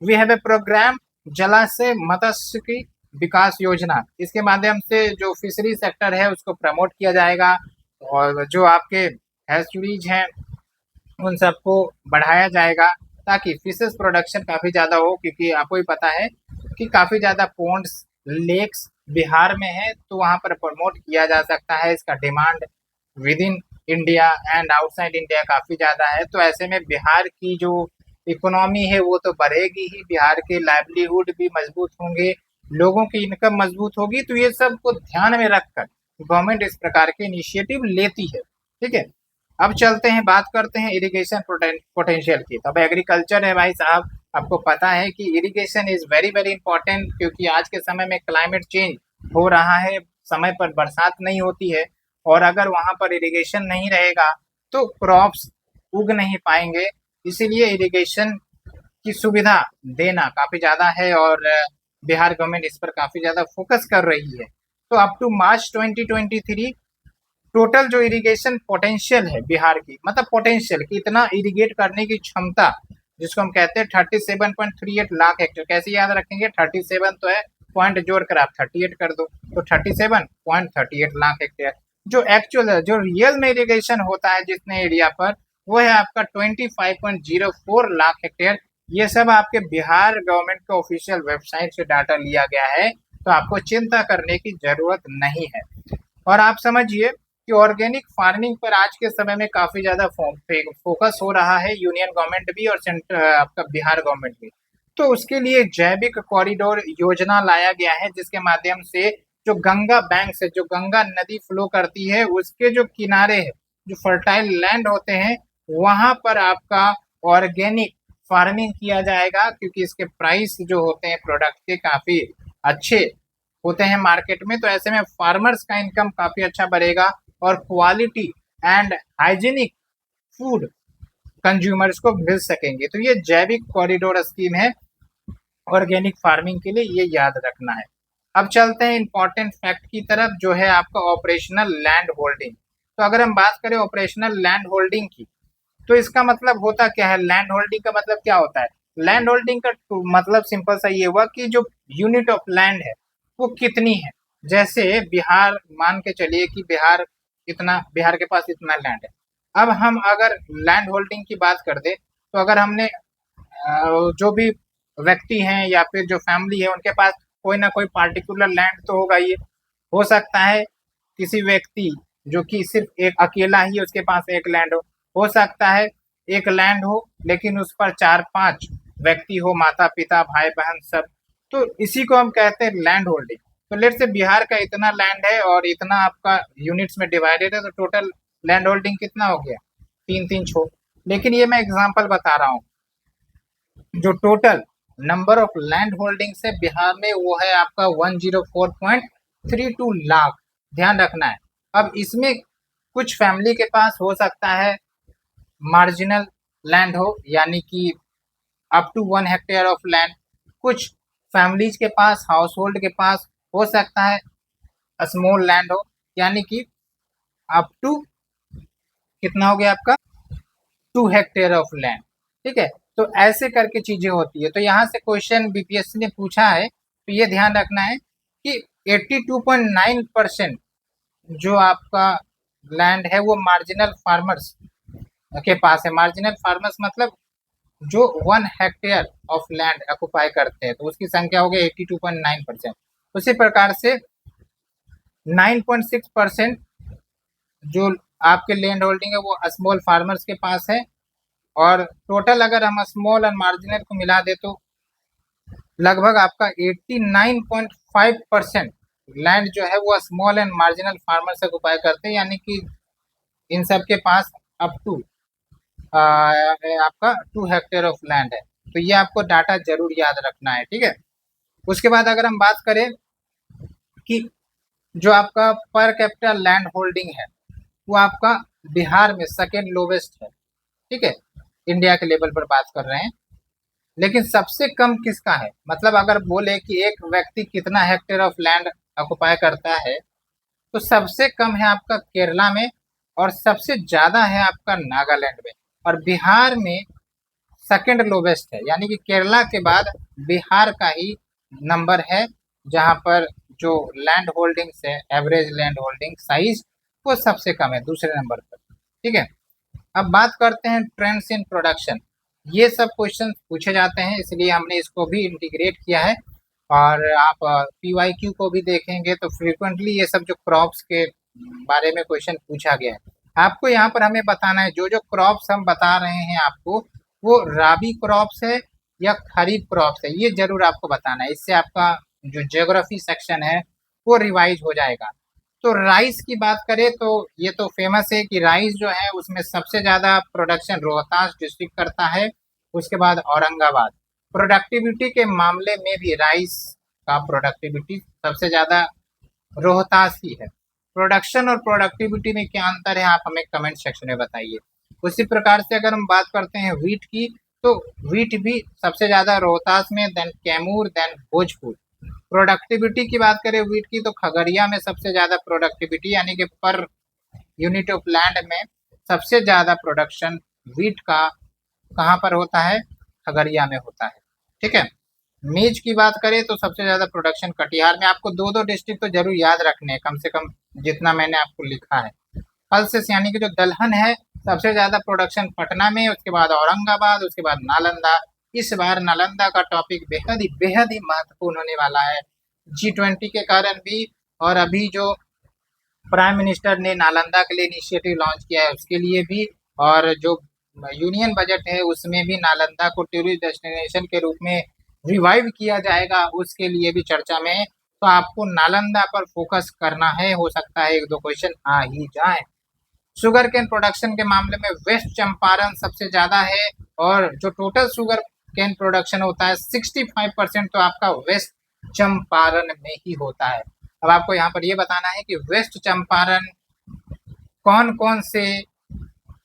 वी हैव ए प्रोग्राम जलाशय मत्स्य की विकास योजना, इसके माध्यम से जो फिशरी सेक्टर है उसको प्रमोट किया जाएगा और जो आपके हैचरीज हैं उन सबको बढ़ाया जाएगा ताकि फिशेस प्रोडक्शन काफ़ी ज़्यादा हो। क्योंकि आपको ही पता है कि काफ़ी ज़्यादा पॉन्ड्स, लेक्स बिहार में है, तो वहाँ पर प्रमोट किया जा सकता है। इसका demand with in India and outside India काफ़ी ज़्यादा है। तो ऐसे में बिहार की जो इकोनॉमी है वो तो बढ़ेगी ही, बिहार के लाइवलीहुड भी मजबूत होंगे, लोगों की इनकम मजबूत होगी। तो ये सब को ध्यान में रखकर गवर्नमेंट इस प्रकार के इनिशिएटिव लेती है। ठीक है, अब चलते हैं, बात करते हैं इरिगेशन पोटेंशियल की। तो अब एग्रीकल्चर है भाई साहब, आपको पता है कि irrigation is very very important क्योंकि आज के समय में क्लाइमेट चेंज हो रहा है, समय पर बरसात नहीं होती है और अगर वहाँ पर इरिगेशन नहीं रहेगा तो क्रॉप्स उग नहीं पाएंगे। इसीलिए इरिगेशन की सुविधा देना काफ़ी ज़्यादा है और बिहार गवर्नमेंट इस पर काफ़ी ज़्यादा फोकस कर रही है। तो अप टू मार्च 2023 टोटल जो इरिगेशन पोटेंशियल है बिहार की, मतलब पोटेंशियल कि इतना इरिगेट करने की क्षमता, जिसको हम कहते हैं 37.38 लाख हेक्टेयर। कैसे याद रखेंगे, 37 तो है, पॉइंट जोड़ कर आप 38 कर दो, तो 37.38 लाख हेक्टेयर। जो एक्चुअल जो रियल में इरिगेशन होता है जितने एरिया पर, वो है आपका 25.04 लाख हेक्टेयर। ये सब आपके बिहार गवर्नमेंट के ऑफिशियल वेबसाइट से डाटा लिया गया है, तो आपको चिंता करने की जरूरत नहीं है। और आप समझिए कि ऑर्गेनिक फार्मिंग पर आज के समय में काफी ज्यादा फोकस हो रहा है, यूनियन गवर्नमेंट भी और सेंटर आपका बिहार गवर्नमेंट भी। तो उसके लिए जैविक कॉरिडोर योजना लाया गया है, जिसके माध्यम से जो गंगा बैंक से जो गंगा नदी फ्लो करती है, उसके जो किनारे है, जो फर्टाइल लैंड होते हैं, वहां पर आपका ऑर्गेनिक फार्मिंग किया जाएगा, क्योंकि इसके प्राइस जो होते हैं प्रोडक्ट के काफी अच्छे होते हैं मार्केट में। तो ऐसे में फार्मर्स का इनकम काफी अच्छा बढ़ेगा और quality and hygienic food consumers को मिल सकेंगे। तो ये जैविक कॉरिडोर स्कीम है ऑर्गेनिक फार्मिंग के लिए, ये याद रखना है। अब चलते हैं इंपॉर्टेंट फैक्ट की तरफ, जो है आपका ऑपरेशनल लैंड होल्डिंग। तो अगर हम बात करें ऑपरेशनल लैंड होल्डिंग की, तो इसका मतलब होता क्या है, लैंड होल्डिंग का मतलब क्या होता है। लैंड होल्डिंग का मतलब सिंपल सा ये हुआ कि जो यूनिट ऑफ लैंड है वो कितनी है। जैसे बिहार, मान के चलिए कि बिहार के पास इतना लैंड है। अब हम अगर लैंड होल्डिंग की बात कर दे, तो अगर हमने जो भी व्यक्ति हैं या फिर जो फैमिली है, उनके पास कोई ना कोई पार्टिकुलर लैंड तो होगा। ये हो सकता है किसी व्यक्ति जो कि सिर्फ एक अकेला ही उसके पास एक लैंड हो सकता है एक लैंड हो लेकिन उस पर 4-5 व्यक्ति हो, माता पिता भाई बहन सब। तो इसी को हम कहते हैं लैंड होल्डिंग। तो लेट से बिहार का इतना लैंड है और इतना आपका यूनिट्स में डिवाइडेड है, तो टोटल लैंड होल्डिंग कितना हो गया, 3-3 लेकिन ये मैं एग्जाम्पल बता रहा हूँ। जो total number of land holdings है बिहार में, वो है आपका 104.32 लाख। ध्यान रखना है। अब इसमें कुछ फैमिली के पास हो सकता है मार्जिनल लैंड हो, यानी कि up to 1 hectare of land. कुछ फैमिलीज के पास, हाउस होल्ड के पास हो सकता है स्मॉल लैंड हो, यानी कि अप टू कितना हो गया आपका 2 हेक्टेयर ऑफ लैंड। ठीक है, तो ऐसे करके चीजें होती है। तो यहाँ से क्वेश्चन बीपीएससी ने पूछा है, तो ये ध्यान रखना है कि 82.9% जो आपका लैंड है वो मार्जिनल फार्मर्स के पास है। मार्जिनल फार्मर्स मतलब जो 1 हेक्टेयर ऑफ लैंड ऑक्युपाई करते हैं, तो उसकी संख्या हो गई 82.9%। उसी प्रकार से 9.6% जो आपके लैंड होल्डिंग है वो स्मॉल फार्मर्स के पास है। और टोटल अगर हम स्मॉल और मार्जिनल को मिला दे, तो लगभग आपका 89.5% लैंड जो है वो स्मॉल एंड मार्जिनल फार्मर से ऑक्युपाई करते हैं, यानी कि इन सब के पास अप टू आपका 2 हेक्टेयर ऑफ लैंड है। तो ये आपको डाटा जरूर याद रखना है, ठीक है। उसके बाद अगर हम बात करें कि जो आपका पर कैपिटल लैंड होल्डिंग है, वो आपका बिहार में सेकेंड लोवेस्ट है, ठीक है। इंडिया के लेवल पर बात कर रहे हैं, लेकिन सबसे कम किसका है, मतलब अगर बोले कि एक व्यक्ति कितना हेक्टेयर ऑफ लैंड ऑक्युपाई करता है, तो सबसे कम है आपका केरला में और सबसे ज्यादा है आपका नागालैंड में। और बिहार में सेकंड लोवेस्ट है, यानी कि केरला के बाद बिहार का ही नंबर है जहां पर जो लैंड होल्डिंग्स है, एवरेज लैंड होल्डिंग साइज, वो सबसे कम है, दूसरे नंबर पर, ठीक है। अब बात करते हैं ट्रेंड्स इन प्रोडक्शन। ये सब क्वेश्चन पूछे जाते हैं, इसलिए हमने इसको भी इंटीग्रेट किया है। और आप पीवाईक्यू को भी देखेंगे तो फ्रीक्वेंटली ये सब जो क्रॉप्स के बारे में क्वेश्चन पूछा गया है। आपको यहाँ पर हमें बताना है जो जो क्रॉप्स हम बता रहे हैं आपको, वो राबी क्रॉप्स है या खरीफ क्रॉप्स है, ये जरूर आपको बताना है। इससे आपका जो ज्योग्राफी सेक्शन है वो रिवाइज हो जाएगा। तो राइस की बात करें तो ये तो फेमस है कि राइस जो है उसमें सबसे ज्यादा प्रोडक्शन रोहतास डिस्ट्रिक्ट करता है, उसके बाद औरंगाबाद। प्रोडक्टिविटी के मामले में भी राइस का प्रोडक्टिविटी सबसे ज्यादा रोहतास ही है। प्रोडक्शन और प्रोडक्टिविटी में क्या अंतर है, आप हमें कमेंट सेक्शन में बताइए। उसी प्रकार से अगर हम बात करते हैं वीट की, तो वीट भी सबसे ज्यादा रोहतास में, then Kaimur, then Bhojpur. Productivity की बात करें वीट की, तो खगड़िया में सबसे ज्यादा प्रोडक्टिविटी, यानी कि पर यूनिट ऑफ लैंड में सबसे ज़्यादा प्रोडक्शन वीट का कहाँ पर होता है? खगड़िया में होता है। ठीक है। मेज की बात करें तो सबसे ज़्यादा प्रोडक्शन कटिहार में। आपको दो दो डिस्ट्रिक्ट तो जरूर याद रखने हैं, कम से कम जितना मैंने आपको लिखा है। पल्सेस यानी कि जो दलहन है, सबसे ज़्यादा प्रोडक्शन पटना में, उसके बाद औरंगाबाद, उसके बाद नालंदा। इस बार नालंदा का टॉपिक बेहद ही महत्वपूर्ण होने वाला है, G20 के कारण भी, और अभी जो प्राइम मिनिस्टर ने नालंदा के लिए इनिशिएटिव लॉन्च किया है उसके लिए भी, और जो यूनियन बजट है उसमें भी नालंदा को टूरिस्ट डेस्टिनेशन के रूप में रिवाइव किया जाएगा, उसके लिए भी चर्चा में है। तो आपको नालंदा पर फोकस करना है, हो सकता है एक दो क्वेश्चन आ ही जाए। शुगर केन प्रोडक्शन के मामले में वेस्ट चंपारण सबसे ज्यादा है, और जो टोटल शुगर केन प्रोडक्शन होता है 65% तो आपका वेस्ट चंपारण में ही होता है। अब आपको यहाँ पर ये बताना है कि वेस्ट चंपारण कौन कौन से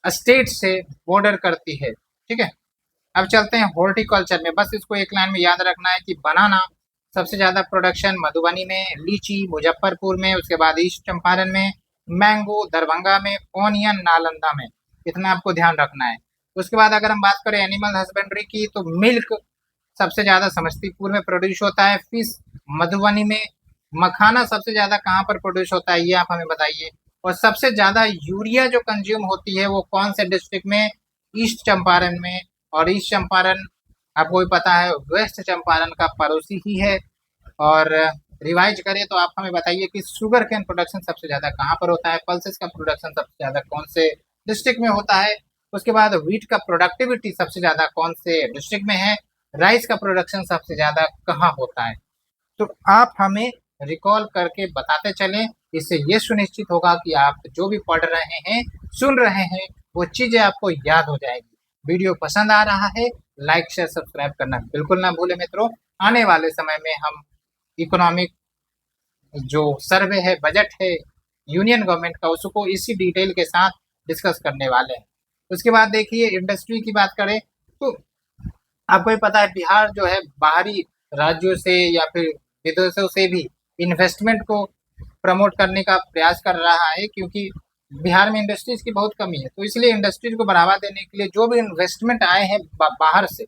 स्टेट से बॉर्डर करती है। ठीक है। अब चलते हैं हॉर्टिकल्चर में। बस इसको एक लाइन में याद रखना है कि बनाना सबसे ज्यादा प्रोडक्शन मधुबनी में, लीची मुजफ्फरपुर में, उसके बाद ईस्ट चंपारण में, मैंगो दरभंगा में, ओनियन नालंदा में। इतना आपको ध्यान रखना है। उसके बाद अगर हम बात करें एनिमल हस्बेंड्री की, तो मिल्क सबसे ज्यादा समस्तीपुर में प्रोड्यूस होता है, फिश मधुबनी में। मखाना सबसे ज्यादा कहाँ पर प्रोड्यूस होता है, ये आप हमें बताइए। और सबसे ज्यादा यूरिया जो कंज्यूम होती है वो कौन से डिस्ट्रिक्ट में? ईस्ट चंपारण में। और ईस्ट चंपारण आपको भी पता है वेस्ट चंपारण का पड़ोसी ही है। और रिवाइज करें तो आप हमें बताइए कि शुगर केन प्रोडक्शन सबसे ज्यादा कहाँ पर होता है, पल्सेस का प्रोडक्शन सबसे ज्यादा कौन से डिस्ट्रिक्ट में होता है, उसके बाद व्हीट का प्रोडक्टिविटी सबसे ज्यादा कौन से डिस्ट्रिक्ट में है, राइस का प्रोडक्शन सबसे ज्यादा कहाँ होता है। तो आप हमें रिकॉल करके बताते चलें, इससे ये सुनिश्चित होगा कि आप जो भी पढ़ रहे हैं, सुन रहे हैं, वो चीजें आपको याद हो जाएगी। वीडियो पसंद आ रहा है, लाइक शेयर सब्सक्राइब करना बिल्कुल ना भूलें मित्रों। आने वाले समय में हम इकोनॉमिक जो सर्वे है, बजट है यूनियन गवर्नमेंट का, उसको इसी डिटेल के साथ डिस्कस करने वाले हैं। उसके बाद देखिए इंडस्ट्री की बात करें तो आपको भी पता है बिहार जो है बाहरी राज्यों से या फिर विदेशों से भी इन्वेस्टमेंट को प्रमोट करने का प्रयास कर रहा है, क्योंकि बिहार में इंडस्ट्रीज की बहुत कमी है। तो इसलिए इंडस्ट्रीज को बढ़ावा देने के लिए जो भी इन्वेस्टमेंट आए हैं बाहर से,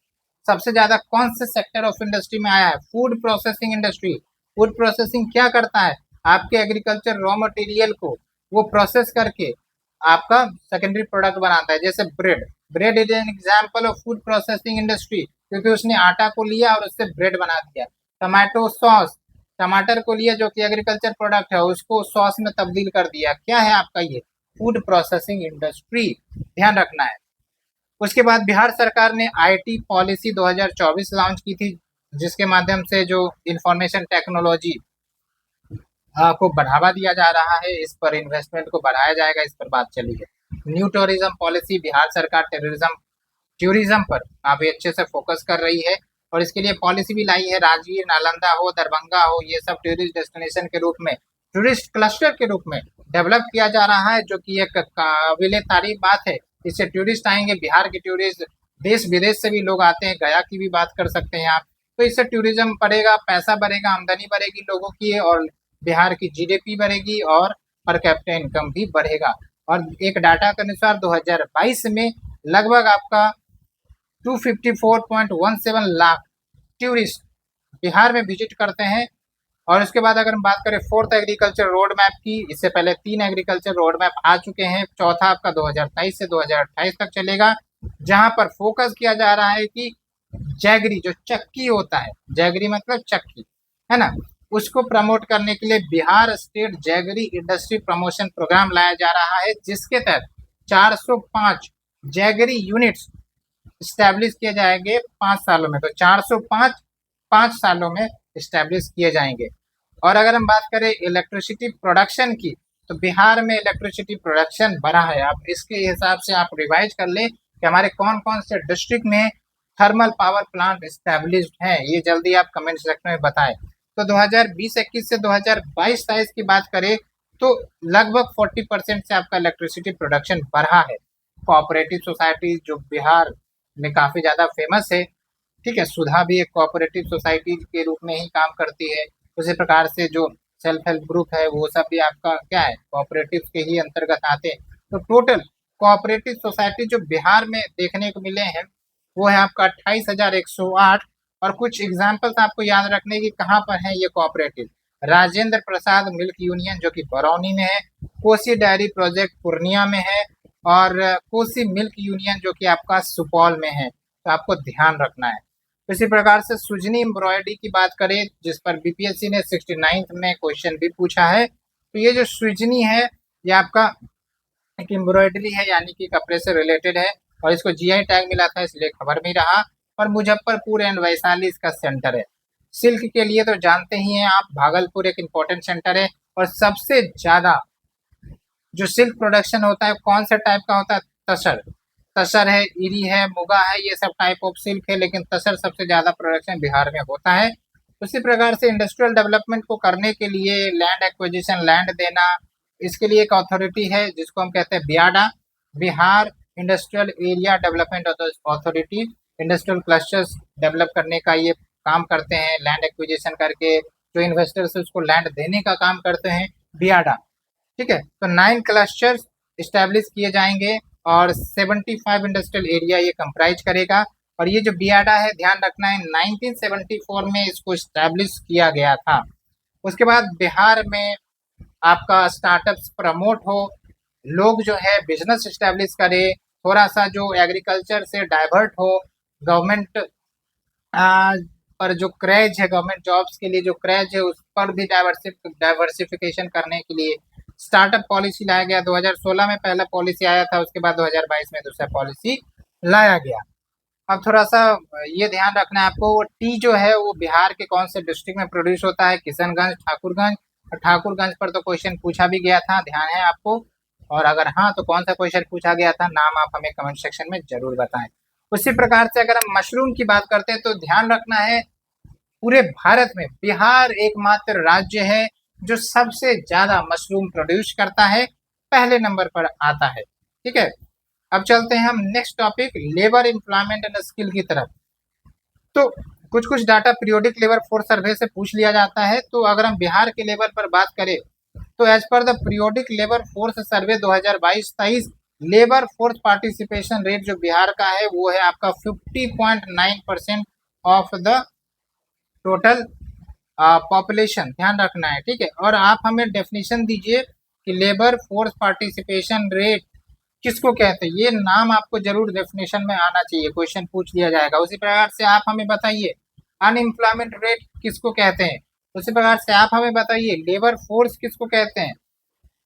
सबसे ज्यादा कौन से सेक्टर ऑफ इंडस्ट्री में आया है? Food processing industry. Food processing क्या करता है? आपके एग्रीकल्चर रॉ मटेरियल को वो प्रोसेस करके आपका सेकेंडरी प्रोडक्ट बनाता है, जैसे bread. Bread is an example of food processing industry, क्योंकि उसने आटा को लिया और उससे ब्रेड बना दिया। टमाटो सॉस, टमाटर को लिया जो कि एग्रीकल्चर प्रोडक्ट है, उसको सॉस में तब्दील कर दिया। क्या है आपका ये? Food processing industry. ध्यान रखना है। उसके बाद बिहार सरकार ने आईटी पॉलिसी 2024 लॉन्च की थी, जिसके माध्यम से जो इंफॉर्मेशन टेक्नोलॉजी को बढ़ावा दिया जा रहा है, इस पर इन्वेस्टमेंट को बढ़ाया जाएगा, इस पर बात चली है। न्यू टूरिज्म पॉलिसी, बिहार सरकार टूरिज्म पर काफी अच्छे से फोकस कर रही है, और इसके लिए पॉलिसी भी लाई है। राजगीर, नालंदा हो, दरभंगा हो, ये सब टूरिस्ट डेस्टिनेशन के रूप में, टूरिस्ट क्लस्टर के रूप में डेवलप किया जा रहा है, जो कि एक काबिल तारीफ बात है। इससे टूरिस्ट आएंगे, बिहार के टूरिस्ट देश विदेश से भी लोग आते हैं, गया की भी बात कर सकते हैं आप। तो इससे टूरिज्म बढ़ेगा, पैसा बढ़ेगा, आमदनी बढ़ेगी लोगों की, और बिहार की जीडीपी बढ़ेगी, और पर कैपिटा इनकम भी बढ़ेगा। और एक डाटा के अनुसार 2022 में लगभग आपका 254.17 लाख टूरिस्ट बिहार में विजिट करते हैं। और उसके बाद अगर हम बात करें फोर्थ एग्रीकल्चर रोड मैप की, इससे पहले 3 एग्रीकल्चर रोड मैप आ चुके हैं, चौथा आपका 2023 से 2028 तक चलेगा, जहां पर फोकस किया जा रहा है कि जैगरी जो चक्की होता है, जैगरी मतलब चक्की है ना, उसको प्रमोट करने के लिए Bihar state jaggery industry promotion programme लाया जा रहा है, जिसके तहत 405 जैगरी यूनिट्स स्टैब्लिश किए जाएंगे 5 सालों में। तो 405 5 सालों में स्टैब्लिश किए जाएंगे। और अगर हम बात करें इलेक्ट्रिसिटी प्रोडक्शन की, तो बिहार में इलेक्ट्रिसिटी प्रोडक्शन बढ़ा है। आप इसके हिसाब से आप रिवाइज कर लें कि हमारे कौन कौन से डिस्ट्रिक्ट में थर्मल पावर प्लांट स्टैब्लिश्ड हैं, ये जल्दी आप कमेंट सेक्शन में बताएं। तो 2020-21 से 2022-23 की बात करें तो लगभग 40% से आपका इलेक्ट्रिसिटी प्रोडक्शन बढ़ा है। कोऑपरेटिव सोसाइटी जो बिहार में काफ़ी ज़्यादा फेमस है, ठीक है, सुधा भी एक कोऑपरेटिव सोसाइटी के रूप में ही काम करती है। उसी प्रकार से जो सेल्फ हेल्प ग्रुप है, वो सब भी आपका क्या है, कोऑपरेटिव के ही अंतर्गत आते हैं। तो टोटल कोऑपरेटिव सोसाइटी जो बिहार में देखने को मिले हैं वो है आपका 28,108। और कुछ एग्जाम्पल्स आपको याद रखने की कहाँ पर है ये cooperative. Rajendra Prasad milk union जो कि बरौनी में है, कोसी डेयरी प्रोजेक्ट पूर्णिया में है, और कोसी मिल्क यूनियन जो कि आपका सुपौल में है। तो आपको ध्यान रखना है। इसी प्रकार से सुजनी एम्ब्रॉयडरी की बात करें जिस पर बीपीएससी ने 69th में क्वेश्चन भी पूछा है, तो ये जो सुजनी है ये आपका एक एम्ब्रॉयडरी है, यानी कि कपड़े से रिलेटेड है, और इसको जीआई टैग मिला था इसलिए खबर में रहा। और मुजफ्फरपुर एंड वैशाली इसका सेंटर है। सिल्क के लिए तो जानते ही हैं आप, भागलपुर एक इम्पोर्टेंट सेंटर है। और सबसे ज्यादा जो सिल्क प्रोडक्शन होता है कौन सा टाइप का होता है, तसर। तसर है, इरी है, मुगा है, ये सब टाइप ऑफ सिल्क है, लेकिन तसर सबसे ज्यादा प्रोडक्शन बिहार में होता है। उसी प्रकार से इंडस्ट्रियल डेवलपमेंट को करने के लिए लैंड एक्विजिशन, लैंड देना, इसके लिए एक अथॉरिटी है जिसको हम कहते हैं BIADA, Bihar industrial area development authority. Industrial clusters develop करने का ये काम करते हैं, लैंड एक्विजिशन करके जो इन्वेस्टर्स उसको लैंड देने का काम करते हैं बियाडा। ठीक है, तो 9 क्लस्टर्स इस्टेब्लिश किए जाएंगे और 75 इंडस्ट्रियल एरिया ये कंप्राइज करेगा। और ये जो बियाडा है ध्यान रखना है 1974 में इसको इस्टेब्लिश किया गया था। उसके बाद बिहार में आपका स्टार्टअप्स प्रमोट हो, लोग जो है बिजनेस इस्टेब्लिश करे, थोड़ा सा जो एग्रीकल्चर से डाइवर्ट हो, गवर्नमेंट पर जो क्रेज है, गवर्नमेंट जॉब्स के लिए जो क्रेज है उस पर भी डाइवर्सिफिकेशन करने के लिए स्टार्टअप पॉलिसी लाया गया। 2016 में पहला पॉलिसी आया था, उसके बाद 2022 में दूसरा पॉलिसी लाया गया। अब थोड़ा सा ये ध्यान रखना है आपको, वो टी जो है वो बिहार के कौन से डिस्ट्रिक्ट में प्रोड्यूस होता है, किशनगंज, ठाकुरगंज। और ठाकुरगंज पर तो क्वेश्चन पूछा भी गया था, ध्यान है आपको। और अगर हाँ तो कौन सा क्वेश्चन पूछा गया था, नाम आप हमें कमेंट सेक्शन में जरूर बताएं। उसी प्रकार से अगर हम मशरूम की बात करते हैं तो ध्यान रखना है पूरे भारत में बिहार एकमात्र राज्य है जो सबसे ज्यादा मशरूम प्रोड्यूस करता है, पहले नंबर पर आता है। ठीक है, अब चलते हैं हम next topic labour employment and skill की तरफ। तो कुछ कुछ डाटा पीरियोडिक लेबर फोर्स सर्वे से पूछ लिया जाता है। तो अगर हम बिहार के लेवल पर बात करें तो as per the periodic labour force survey 2022-23 labour force participation rate जो बिहार का है वो है आपका 50.9% ऑफ द टोटल पॉपुलेशन। ध्यान रखना है, ठीक है। और आप हमें डेफिनेशन दीजिए कि लेबर फोर्स पार्टिसिपेशन रेट किसको कहते हैं, ये नाम आपको जरूर डेफिनेशन में आना चाहिए, क्वेश्चन पूछ लिया जाएगा। उसी प्रकार से आप हमें बताइए अनएम्प्लॉयमेंट रेट किसको कहते हैं। उसी प्रकार से आप हमें बताइए लेबर फोर्स किसको कहते हैं,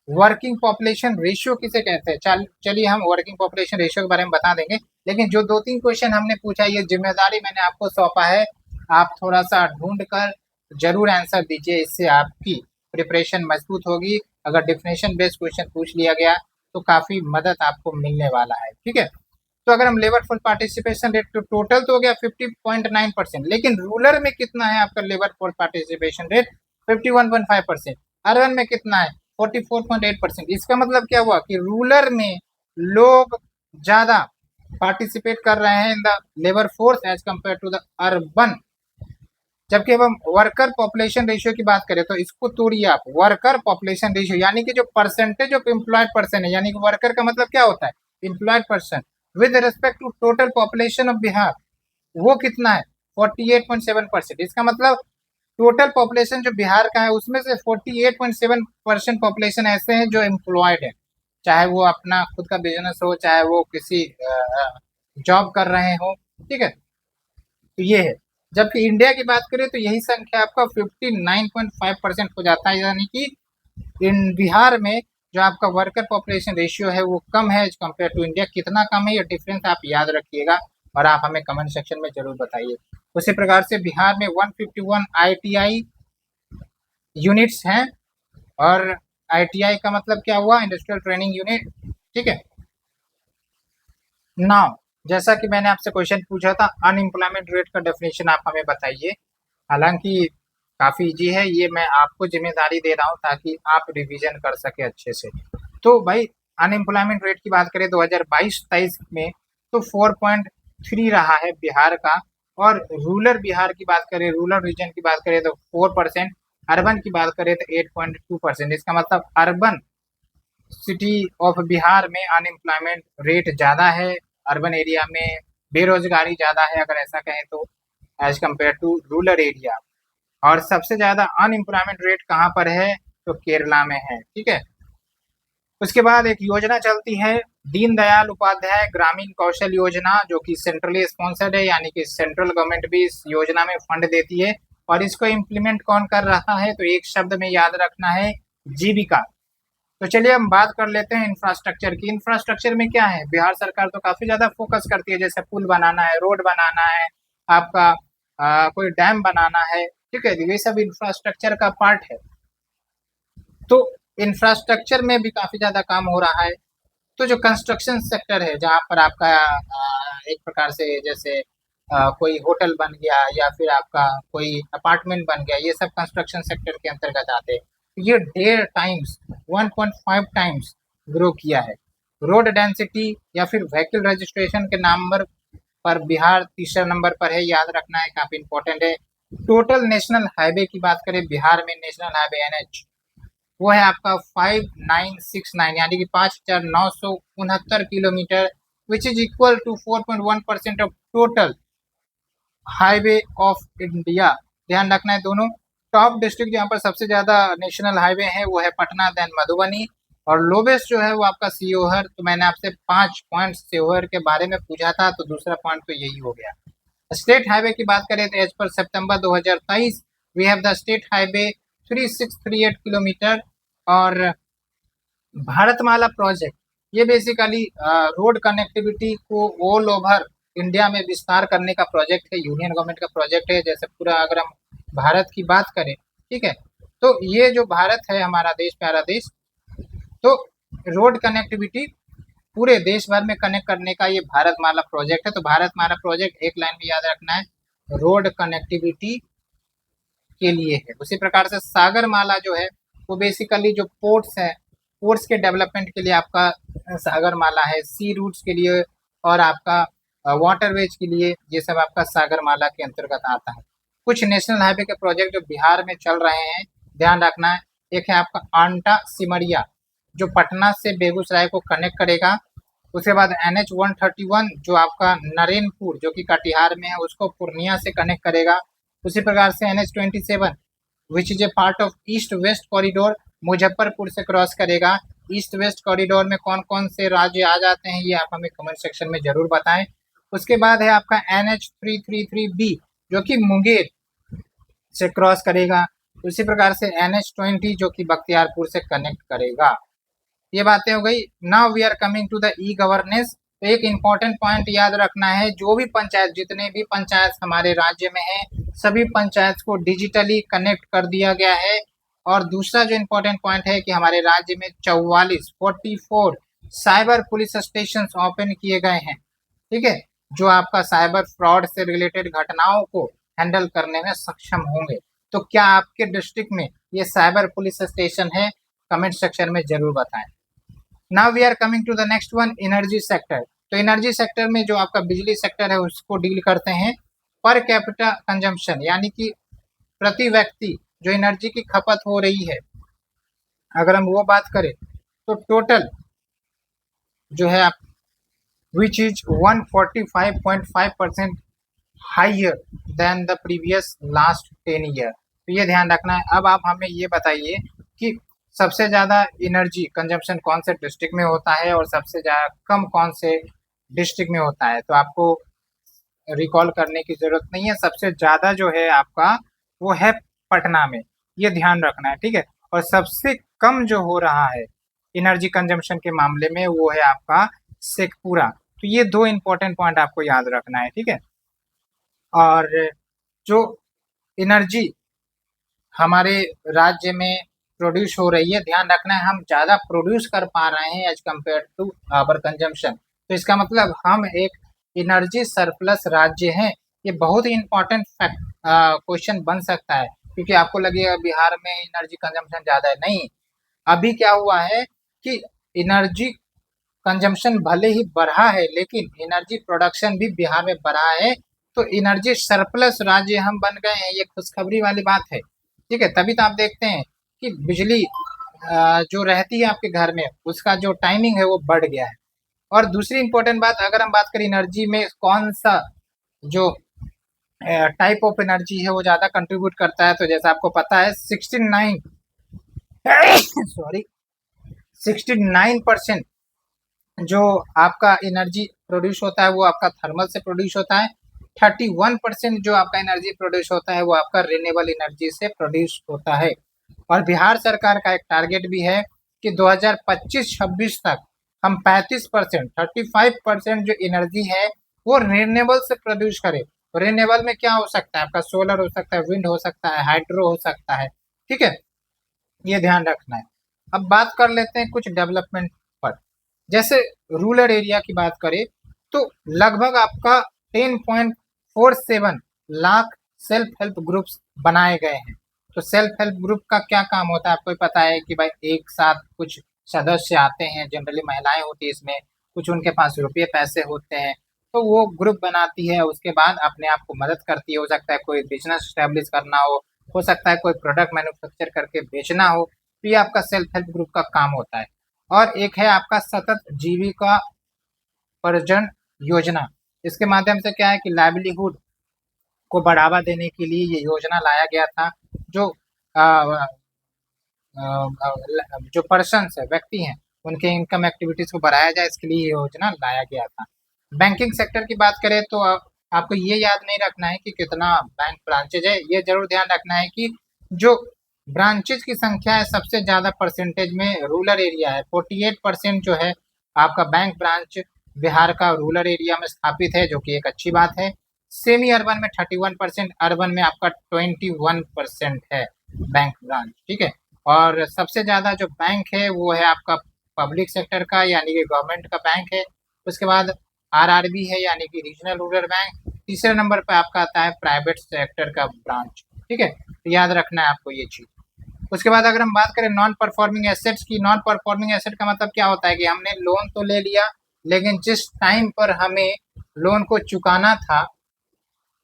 वर्किंग पॉपुलेशन रेशियो किसे कहते हैं। चलिए हम वर्किंग पॉपुलेशन रेशियो के बारे में बता देंगे, लेकिन जो 2-3 क्वेश्चन हमने पूछा ये जिम्मेदारी मैंने आपको सौंपा है, आप थोड़ा सा ढूंढ कर जरूर आंसर दीजिए, इससे आपकी प्रिपरेशन मजबूत होगी। अगर डेफिनेशन बेस्ड क्वेश्चन पूछ लिया गया तो काफी मदद आपको मिलने वाला है। ठीक है, तो अगर हम लेबर फोर्स पार्टिसिपेशन रेट तो टोटल तो हो गया 50.9%, लेकिन रूरल में कितना है आपका labour force participation rate 51.5%, urban में कितना है 44.8%। इसका मतलब क्या हुआ कि रूरल में लोग ज्यादा पार्टिसिपेट कर रहे हैं in the labour force as compare to the urban. जबकि अब हम वर्कर पॉपुलेशन रेशियो की बात करें तो इसको तोड़िए आप, वर्कर पॉपुलेशन रेशियो यानी कि जो परसेंटेज ऑफ एम्प्लॉयड पर्सन है, यानी कि वर्कर का मतलब क्या होता है, employed person with respect to total population of Bihar, वो कितना है 48.7%। इसका मतलब टोटल पॉपुलेशन जो बिहार का है उसमें से 48.7% पॉपुलेशन ऐसे हैं जो एम्प्लॉयड है, चाहे वो अपना खुद का बिजनेस हो, चाहे वो किसी जॉब कर रहे हो। ठीक है, तो ये है। जबकि इंडिया की बात करें तो यही संख्या आपका 59.5% हो जाता है, यानी कि इन बिहार में जो आपका वर्कर पॉपुलेशन रेशियो है वो कम है एज कम्पेयर टू इंडिया। कितना कम है ये डिफरेंस आप याद रखिएगा और आप हमें कमेंट सेक्शन में जरूर बताइए। उसी प्रकार से बिहार में 151 ITI यूनिट्स हैं, और ITI का मतलब क्या हुआ, इंडस्ट्रियल ट्रेनिंग यूनिट। ठीक है, नाउ जैसा कि मैंने आपसे क्वेश्चन पूछा था अनएम्प्लॉयमेंट रेट का डेफिनेशन आप हमें बताइए। हालांकि काफी इजी है, ये मैं आपको जिम्मेदारी दे रहा हूँ ताकि आप रिवीजन कर सके अच्छे से। तो भाई अनएम्प्लॉयमेंट रेट की बात करें 2022-23 में तो 4.3 रहा है बिहार का। और रूरल बिहार की बात करें, रूरल रीजन की बात करें तो 4%। अर्बन की बात करें तो 8.2%। इसका मतलब अर्बन सिटी ऑफ बिहार में अनएम्प्लॉयमेंट रेट ज़्यादा है, अर्बन एरिया में बेरोजगारी ज़्यादा है अगर ऐसा कहें तो, as compare to rural area. और सबसे ज़्यादा अनएम्प्लॉयमेंट रेट कहाँ पर है, तो केरला में है। ठीक है, उसके बाद एक योजना चलती है दीनदयाल उपाध्याय ग्रामीण कौशल योजना, जो कि सेंट्रली स्पॉन्सर्ड है, यानी कि सेंट्रल गवर्नमेंट भी इस योजना में फंड देती है। और इसको इम्प्लीमेंट कौन कर रहा है, तो एक शब्द में याद रखना है, जीविका। तो चलिए हम बात कर लेते हैं इंफ्रास्ट्रक्चर की। इंफ्रास्ट्रक्चर में क्या है, बिहार सरकार तो काफी ज्यादा फोकस करती है, जैसे पुल बनाना है, रोड बनाना है, आपका कोई डैम बनाना है। ठीक है, ये सब इंफ्रास्ट्रक्चर का पार्ट है। तो इंफ्रास्ट्रक्चर में भी काफी ज्यादा काम हो रहा है। तो जो कंस्ट्रक्शन सेक्टर है, जहाँ पर आपका एक प्रकार से जैसे कोई होटल बन गया या फिर आपका कोई अपार्टमेंट बन गया, ये सब कंस्ट्रक्शन सेक्टर के अंतर्गत आते हैं। ये 1.5 टाइम्स ग्रो किया है। रोड डेंसिटी या फिर व्हीकल रजिस्ट्रेशन के नंबर पर बिहार तीसरा नंबर पर है, याद रखना है, काफी इंपॉर्टेंट है। टोटल नेशनल हाईवे की बात करें, बिहार में नेशनल हाईवे NH वो है आपका 5969, यानी कि 5,969 kilometre, which is equal to 4.1% of total highway of India. ध्यान रखना है दोनों। टॉप डिस्ट्रिक्ट जहाँ पर सबसे ज्यादा नेशनल हाईवे है वो है पटना, देन मधुबनी, और लोवेस्ट जो है वो आपका सीहोर। तो मैंने आपसे 5 पॉइंट सीहोर के बारे में पूछा था, तो दूसरा पॉइंट तो यही हो गया। स्टेट हाईवे की बात करें तो as per September 2023 we have the state highway 3638 kilometre. और भारतमाला प्रोजेक्ट ये बेसिकली रोड कनेक्टिविटी को ऑल ओवर इंडिया में विस्तार करने का प्रोजेक्ट है, यूनियन गवर्नमेंट का प्रोजेक्ट है। जैसे पूरा अगर हम भारत की बात करें, ठीक है, तो ये जो भारत है हमारा देश, प्यारा देश, तो रोड कनेक्टिविटी पूरे देश भर में कनेक्ट करने का ये भारतमाला प्रोजेक्ट है। तो भारतमाला प्रोजेक्ट एक लाइन में याद रखना है, रोड कनेक्टिविटी के लिए है। उसी प्रकार से सागरमाला जो है वो बेसिकली जो पोर्ट्स है, पोर्ट्स के डेवलपमेंट के लिए आपका सागरमाला है, सी रूट्स के लिए और आपका वाटरवेज के लिए, ये सब आपका सागरमाला के अंतर्गत आता है। कुछ नेशनल हाईवे के प्रोजेक्ट जो बिहार में चल रहे हैं, ध्यान रखना है। एक है आपका आंटा सिमरिया, जो पटना से बेगूसराय को कनेक्ट करेगा। उसके बाद NH 131 जो आपका नरेनपुर जो कि कटिहार में है उसको पूर्णिया से कनेक्ट करेगा। उसी प्रकार से NH 27 which is a part of east west corridor Muzaffarpur से क्रॉस करेगा। ईस्ट वेस्ट कॉरिडोर में कौन कौन से राज्य आ जाते हैं ये आप हमें कमेंट सेक्शन में जरूर बताएं। उसके बाद है आपका NH 333B जो कि मुंगेर से क्रॉस करेगा। उसी प्रकार से NH 20 जो कि बख्तियारपुर से कनेक्ट करेगा। ये बातें हो गई। Now we are coming to the e governance. तो एक इम्पॉर्टेंट पॉइंट याद रखना है, जो भी पंचायत, जितने भी पंचायत हमारे राज्य में है, सभी पंचायत को डिजिटली कनेक्ट कर दिया गया है। और दूसरा जो इम्पोर्टेंट पॉइंट है कि हमारे राज्य में 44 साइबर पुलिस स्टेशन ओपन किए गए हैं। ठीक है, जो आपका साइबर फ्रॉड से रिलेटेड घटनाओं को हैंडल करने में सक्षम होंगे। तो क्या आपके डिस्ट्रिक्ट में ये साइबर पुलिस स्टेशन है, कमेंट सेक्शन में जरूर बताएं। Now we are coming to the next one, energy sector. तो एनर्जी सेक्टर में जो आपका बिजली सेक्टर है उसको डील करते हैं। पर कैपिटा कंजम्पशन, यानी कि प्रति व्यक्ति जो एनर्जी की खपत हो रही है, अगर हम वो बात करें तो टोटल जो है आप which is 145.5% higher than the previous last 10 year. तो ये ध्यान रखना है। अब आप हमें ये बताइए कि सबसे ज़्यादा एनर्जी कंजम्पशन कौन से डिस्ट्रिक्ट में होता है और सबसे ज़्यादा कम कौन से डिस्ट्रिक्ट में होता है। तो आपको रिकॉल करने की ज़रूरत नहीं है, सबसे ज़्यादा जो है आपका वो है पटना में, ये ध्यान रखना है। ठीक है, और सबसे कम जो हो रहा है एनर्जी कंजम्पशन के मामले में वो है आपका शेखपुरा। तो ये दो इम्पोर्टेंट पॉइंट आपको याद रखना है। ठीक है, और जो एनर्जी हमारे राज्य में प्रोड्यूस हो रही है, ध्यान रखना है हम ज़्यादा प्रोड्यूस कर पा रहे हैं as compare to our consumption. तो इसका मतलब हम एक एनर्जी सरप्लस राज्य हैं। ये बहुत ही इम्पोर्टेंट फैक्ट क्वेश्चन बन सकता है, क्योंकि आपको लगेगा बिहार में एनर्जी कंजम्पशन ज़्यादा है। नहीं, अभी क्या हुआ है कि एनर्जी कंजम्पशन भले ही बढ़ा है लेकिन एनर्जी प्रोडक्शन भी बिहार में बढ़ा है। तो एनर्जी सरप्लस राज्य हम बन गए हैं, ये खुशखबरी वाली बात है। ठीक है, तभी तो आप देखते हैं कि बिजली जो रहती है आपके घर में उसका जो टाइमिंग है वो बढ़ गया है। और दूसरी इंपॉर्टेंट बात, अगर हम बात करें एनर्जी में कौन सा जो टाइप ऑफ एनर्जी है वो ज़्यादा कंट्रीब्यूट करता है, तो जैसा आपको पता है 69 सॉरी 69% जो आपका एनर्जी प्रोड्यूस होता है वो आपका थर्मल से प्रोड्यूस होता है। 31% जो आपका एनर्जी प्रोड्यूस होता है वो आपका रिन्यूएबल एनर्जी से प्रोड्यूस होता है। और बिहार सरकार का एक टारगेट भी है कि 2025-26 तक हम 35%, 35% जो एनर्जी है वो रिन्यूएबल से प्रोड्यूस करें। तो रिन्यूएबल में क्या हो सकता है, आपका सोलर हो सकता है, विंड हो सकता है, हाइड्रो हो सकता है। ठीक है, ये ध्यान रखना है। अब बात कर लेते हैं कुछ डेवलपमेंट पर। जैसे रूरल एरिया की बात करें तो लगभग आपका 10.47 लाख सेल्फ हेल्प ग्रुप्स बनाए गए हैं। तो सेल्फ हेल्प ग्रुप का क्या काम होता है आपको पता है कि भाई एक साथ कुछ सदस्य आते हैं, जनरली महिलाएं होती है इसमें, कुछ उनके पास रुपये पैसे होते हैं, तो वो ग्रुप बनाती है, उसके बाद अपने आप को मदद करती है। हो सकता है कोई बिजनेस स्टैब्लिश करना हो सकता है कोई प्रोडक्ट मैन्युफैक्चर करके बेचना हो, तो ये आपका सेल्फ हेल्प ग्रुप का काम होता है। और एक है आपका सतत जीविका पर्यटन योजना। इसके माध्यम से क्या है कि लाइवलीहुड को बढ़ावा देने के लिए ये योजना लाया गया था। जो अ, जो पर्सन है, व्यक्ति हैं, उनके इनकम एक्टिविटीज को बढ़ाया जाए, इसके लिए ये योजना लाया गया था। बैंकिंग सेक्टर की बात करें तो आपको ये याद नहीं रखना है कि कितना बैंक ब्रांचेज है, ये जरूर ध्यान रखना है कि जो ब्रांचेज की संख्या है सबसे ज्यादा परसेंटेज में रूरल एरिया है। 48% जो है आपका बैंक ब्रांच बिहार का रूरल एरिया में स्थापित है, जो कि एक अच्छी बात है। सेमी अर्बन में 31%, अर्बन में आपका 21% है बैंक ब्रांच। ठीक है, और सबसे ज़्यादा जो बैंक है वो है आपका पब्लिक सेक्टर का, यानी कि गवर्नमेंट का बैंक है। उसके बाद आरआरबी है, यानी कि रीजनल रूरल बैंक। तीसरे नंबर पे आपका आता है प्राइवेट सेक्टर का ब्रांच। ठीक है, तो याद रखना है आपको ये चीज़। उसके बाद अगर हम बात करें नॉन परफॉर्मिंग एसेट्स की, नॉन परफॉर्मिंग एसेट का मतलब क्या होता है कि हमने लोन तो ले लिया, लेकिन जिस टाइम पर हमें लोन को चुकाना था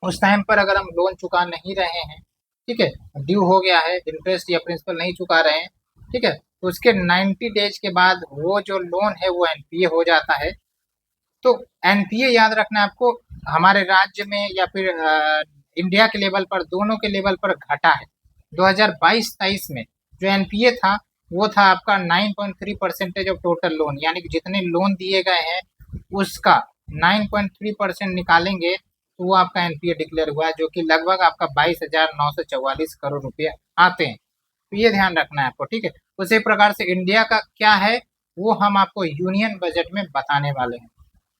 उस टाइम पर अगर हम लोन चुका नहीं रहे हैं, ठीक है, ड्यू हो गया है, इंटरेस्ट या प्रिंसिपल नहीं चुका रहे हैं, ठीक है, तो उसके 90 डेज के बाद वो जो लोन है वो एनपीए हो जाता है। तो एनपीए याद रखना है आपको, हमारे राज्य में या फिर इंडिया के लेवल पर, दोनों के लेवल पर घटा है। 2022-23 में जो एनपीए था वो था आपका 9.3% ऑफ टोटल लोन, यानी कि जितने लोन दिए गए हैं उसका 9.3% निकालेंगे तो वो आपका एनपीए डिक्लेयर हुआ है, जो कि लगभग आपका 22,944 करोड़ रुपए आते हैं। तो ये ध्यान रखना है आपको। ठीक है, उसी प्रकार से इंडिया का क्या है वो हम आपको यूनियन बजट में बताने वाले हैं।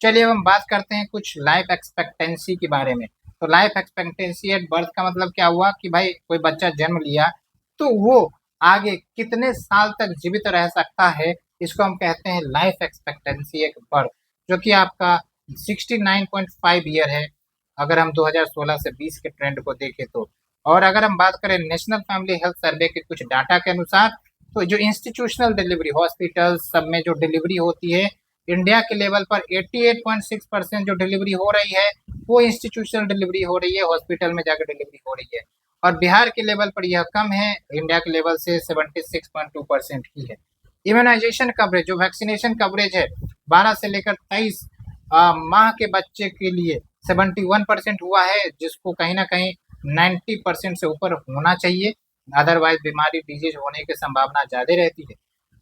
चलिए अब हम बात करते हैं कुछ लाइफ एक्सपेक्टेंसी के बारे में। तो लाइफ एक्सपेक्टेंसी एट बर्थ का मतलब क्या हुआ कि भाई कोई बच्चा जन्म लिया तो वो आगे कितने साल तक जीवित रह सकता है, इसको हम कहते हैं लाइफ एक्सपेक्टेंसी एट बर्थ, जो कि आपका 69.5 ईयर है अगर हम 2016 से 20 के ट्रेंड को देखें तो। और अगर हम बात करें नेशनल फैमिली हेल्थ सर्वे के कुछ डाटा के अनुसार, तो जो इंस्टीट्यूशनल डिलीवरी हॉस्पिटल सब में जो डिलीवरी होती है इंडिया के लेवल पर 88.6% जो डिलीवरी हो रही है वो इंस्टीट्यूशनल डिलीवरी हो रही है, हॉस्पिटल में जाकर डिलीवरी हो रही है। और बिहार के लेवल पर यह कम है, इंडिया के लेवल से 76.2% ही है। इम्यूनाइजेशन कवरेज, जो वैक्सीनेशन कवरेज है 12 से लेकर 23 माह के बच्चे के लिए 71% हुआ है, जिसको कहीं ना कहीं 90% से ऊपर होना चाहिए, अदरवाइज बीमारी डिजीज होने की संभावना ज़्यादा रहती है।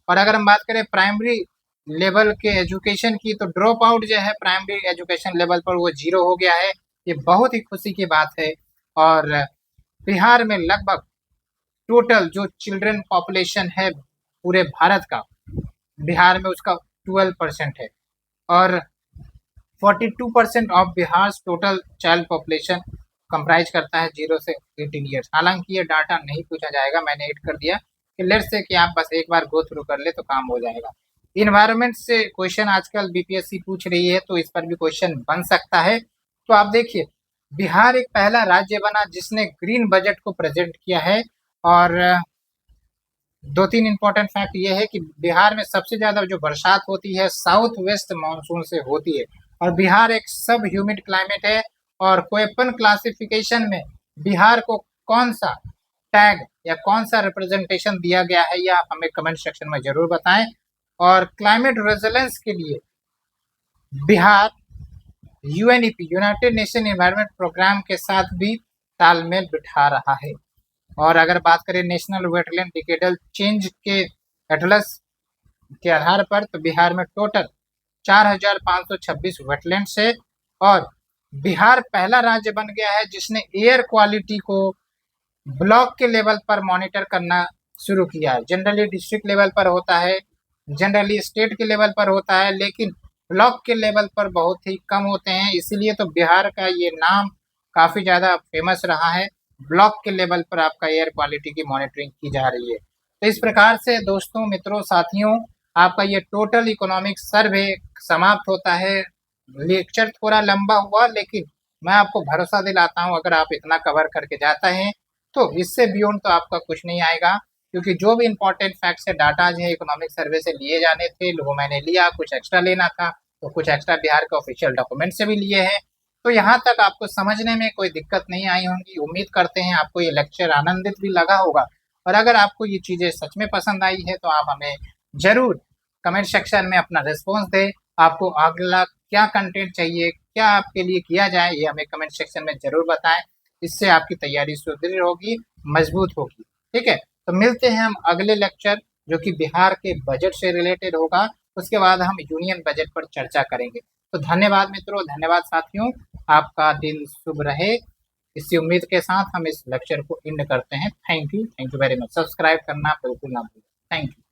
और अगर हम बात करें प्राइमरी लेवल के एजुकेशन की, तो ड्रॉप आउट जो है प्राइमरी एजुकेशन लेवल पर वो 0 हो गया है, ये बहुत ही खुशी की बात है। और बिहार में लगभग टोटल जो चिल्ड्रन पॉपुलेशन है पूरे भारत का, बिहार में उसका 12% है। और 42% of Bihar total child population comprise करता है 0 से 18 ईयर्स। हालांकि ये डाटा नहीं पूछा जाएगा, मैंने ऐड कर दिया कि लेट्स से कि आप बस एक बार गो थ्रू कर ले तो काम हो जाएगा। इन्वायरमेंट से क्वेश्चन आजकल बीपीएससी पूछ रही है, तो इस पर भी क्वेश्चन बन सकता है। तो आप देखिए, बिहार एक पहला राज्य बना जिसने ग्रीन बजट को प्रेजेंट किया है। और 2-3 इंपॉर्टेंट फैक्ट ये है कि बिहार में सबसे ज़्यादा जो बरसात होती है साउथ वेस्ट मानसून से होती है, और बिहार एक सब ह्यूमिड क्लाइमेट है। और कोयपन क्लासिफिकेशन में बिहार को कौन सा टैग या कौन सा रिप्रेजेंटेशन दिया गया है, यह आप हमें कमेंट सेक्शन में जरूर बताएं। और क्लाइमेट रेजिलेंस के लिए Bihar UNEP united nation environment programme के साथ भी तालमेल बिठा रहा है। और अगर बात करें नेशनल वेटलैंड डिकेडल चेंज के एटलस के आधार पर, तो बिहार में टोटल 4526 वेटलैंड्स है और बिहार पहला राज्य बन गया है जिसने एयर क्वालिटी को ब्लॉक के लेवल पर मॉनिटर करना शुरू किया है। जनरली डिस्ट्रिक्ट लेवल पर होता है, जनरली स्टेट के लेवल पर होता है, लेकिन ब्लॉक के लेवल पर बहुत ही कम होते हैं। इसीलिए तो बिहार का ये नाम काफ़ी ज़्यादा फेमस रहा है। ब्लॉक के लेवल पर आपका एयर क्वालिटी की मॉनिटरिंग की जा रही है। तो इस प्रकार से दोस्तों, मित्रों, साथियों, आपका ये टोटल इकोनॉमिक सर्वे समाप्त होता है। लेक्चर थोड़ा लंबा हुआ, लेकिन मैं आपको भरोसा दिलाता हूँ अगर आप इतना कवर करके जाते हैं तो इससे बियॉन्ड तो आपका कुछ नहीं आएगा, क्योंकि जो भी इंपॉर्टेंट फैक्ट्स है, डाटाज है, इकोनॉमिक सर्वे से लिए जाने थे, वो मैंने लिया। कुछ एक्स्ट्रा लेना था तो कुछ एक्स्ट्रा बिहार के ऑफिशियल डॉक्यूमेंट से भी लिए हैं। तो यहाँ तक आपको समझने में कोई दिक्कत नहीं आई होगी। उम्मीद करते हैं आपको ये लेक्चर आनंदित भी लगा होगा। और अगर आपको ये चीज़ें सच में पसंद आई है तो आप हमें जरूर कमेंट सेक्शन में अपना रिस्पॉन्स दें। आपको अगला क्या कंटेंट चाहिए, क्या आपके लिए किया जाए, ये हमें कमेंट सेक्शन में जरूर बताएं। इससे आपकी तैयारी सुदृढ़ होगी, मजबूत होगी। ठीक है, तो मिलते हैं हम अगले लेक्चर जो कि बिहार के बजट से रिलेटेड होगा। उसके बाद हम यूनियन बजट पर चर्चा करेंगे। तो धन्यवाद मित्रों, धन्यवाद साथियों, आपका दिन शुभ रहे। इसी उम्मीद के साथ हम इस लेक्चर को एंड करते हैं। Thank you very much. Subscribe करना बिल्कुल ना भूलें। Thank you.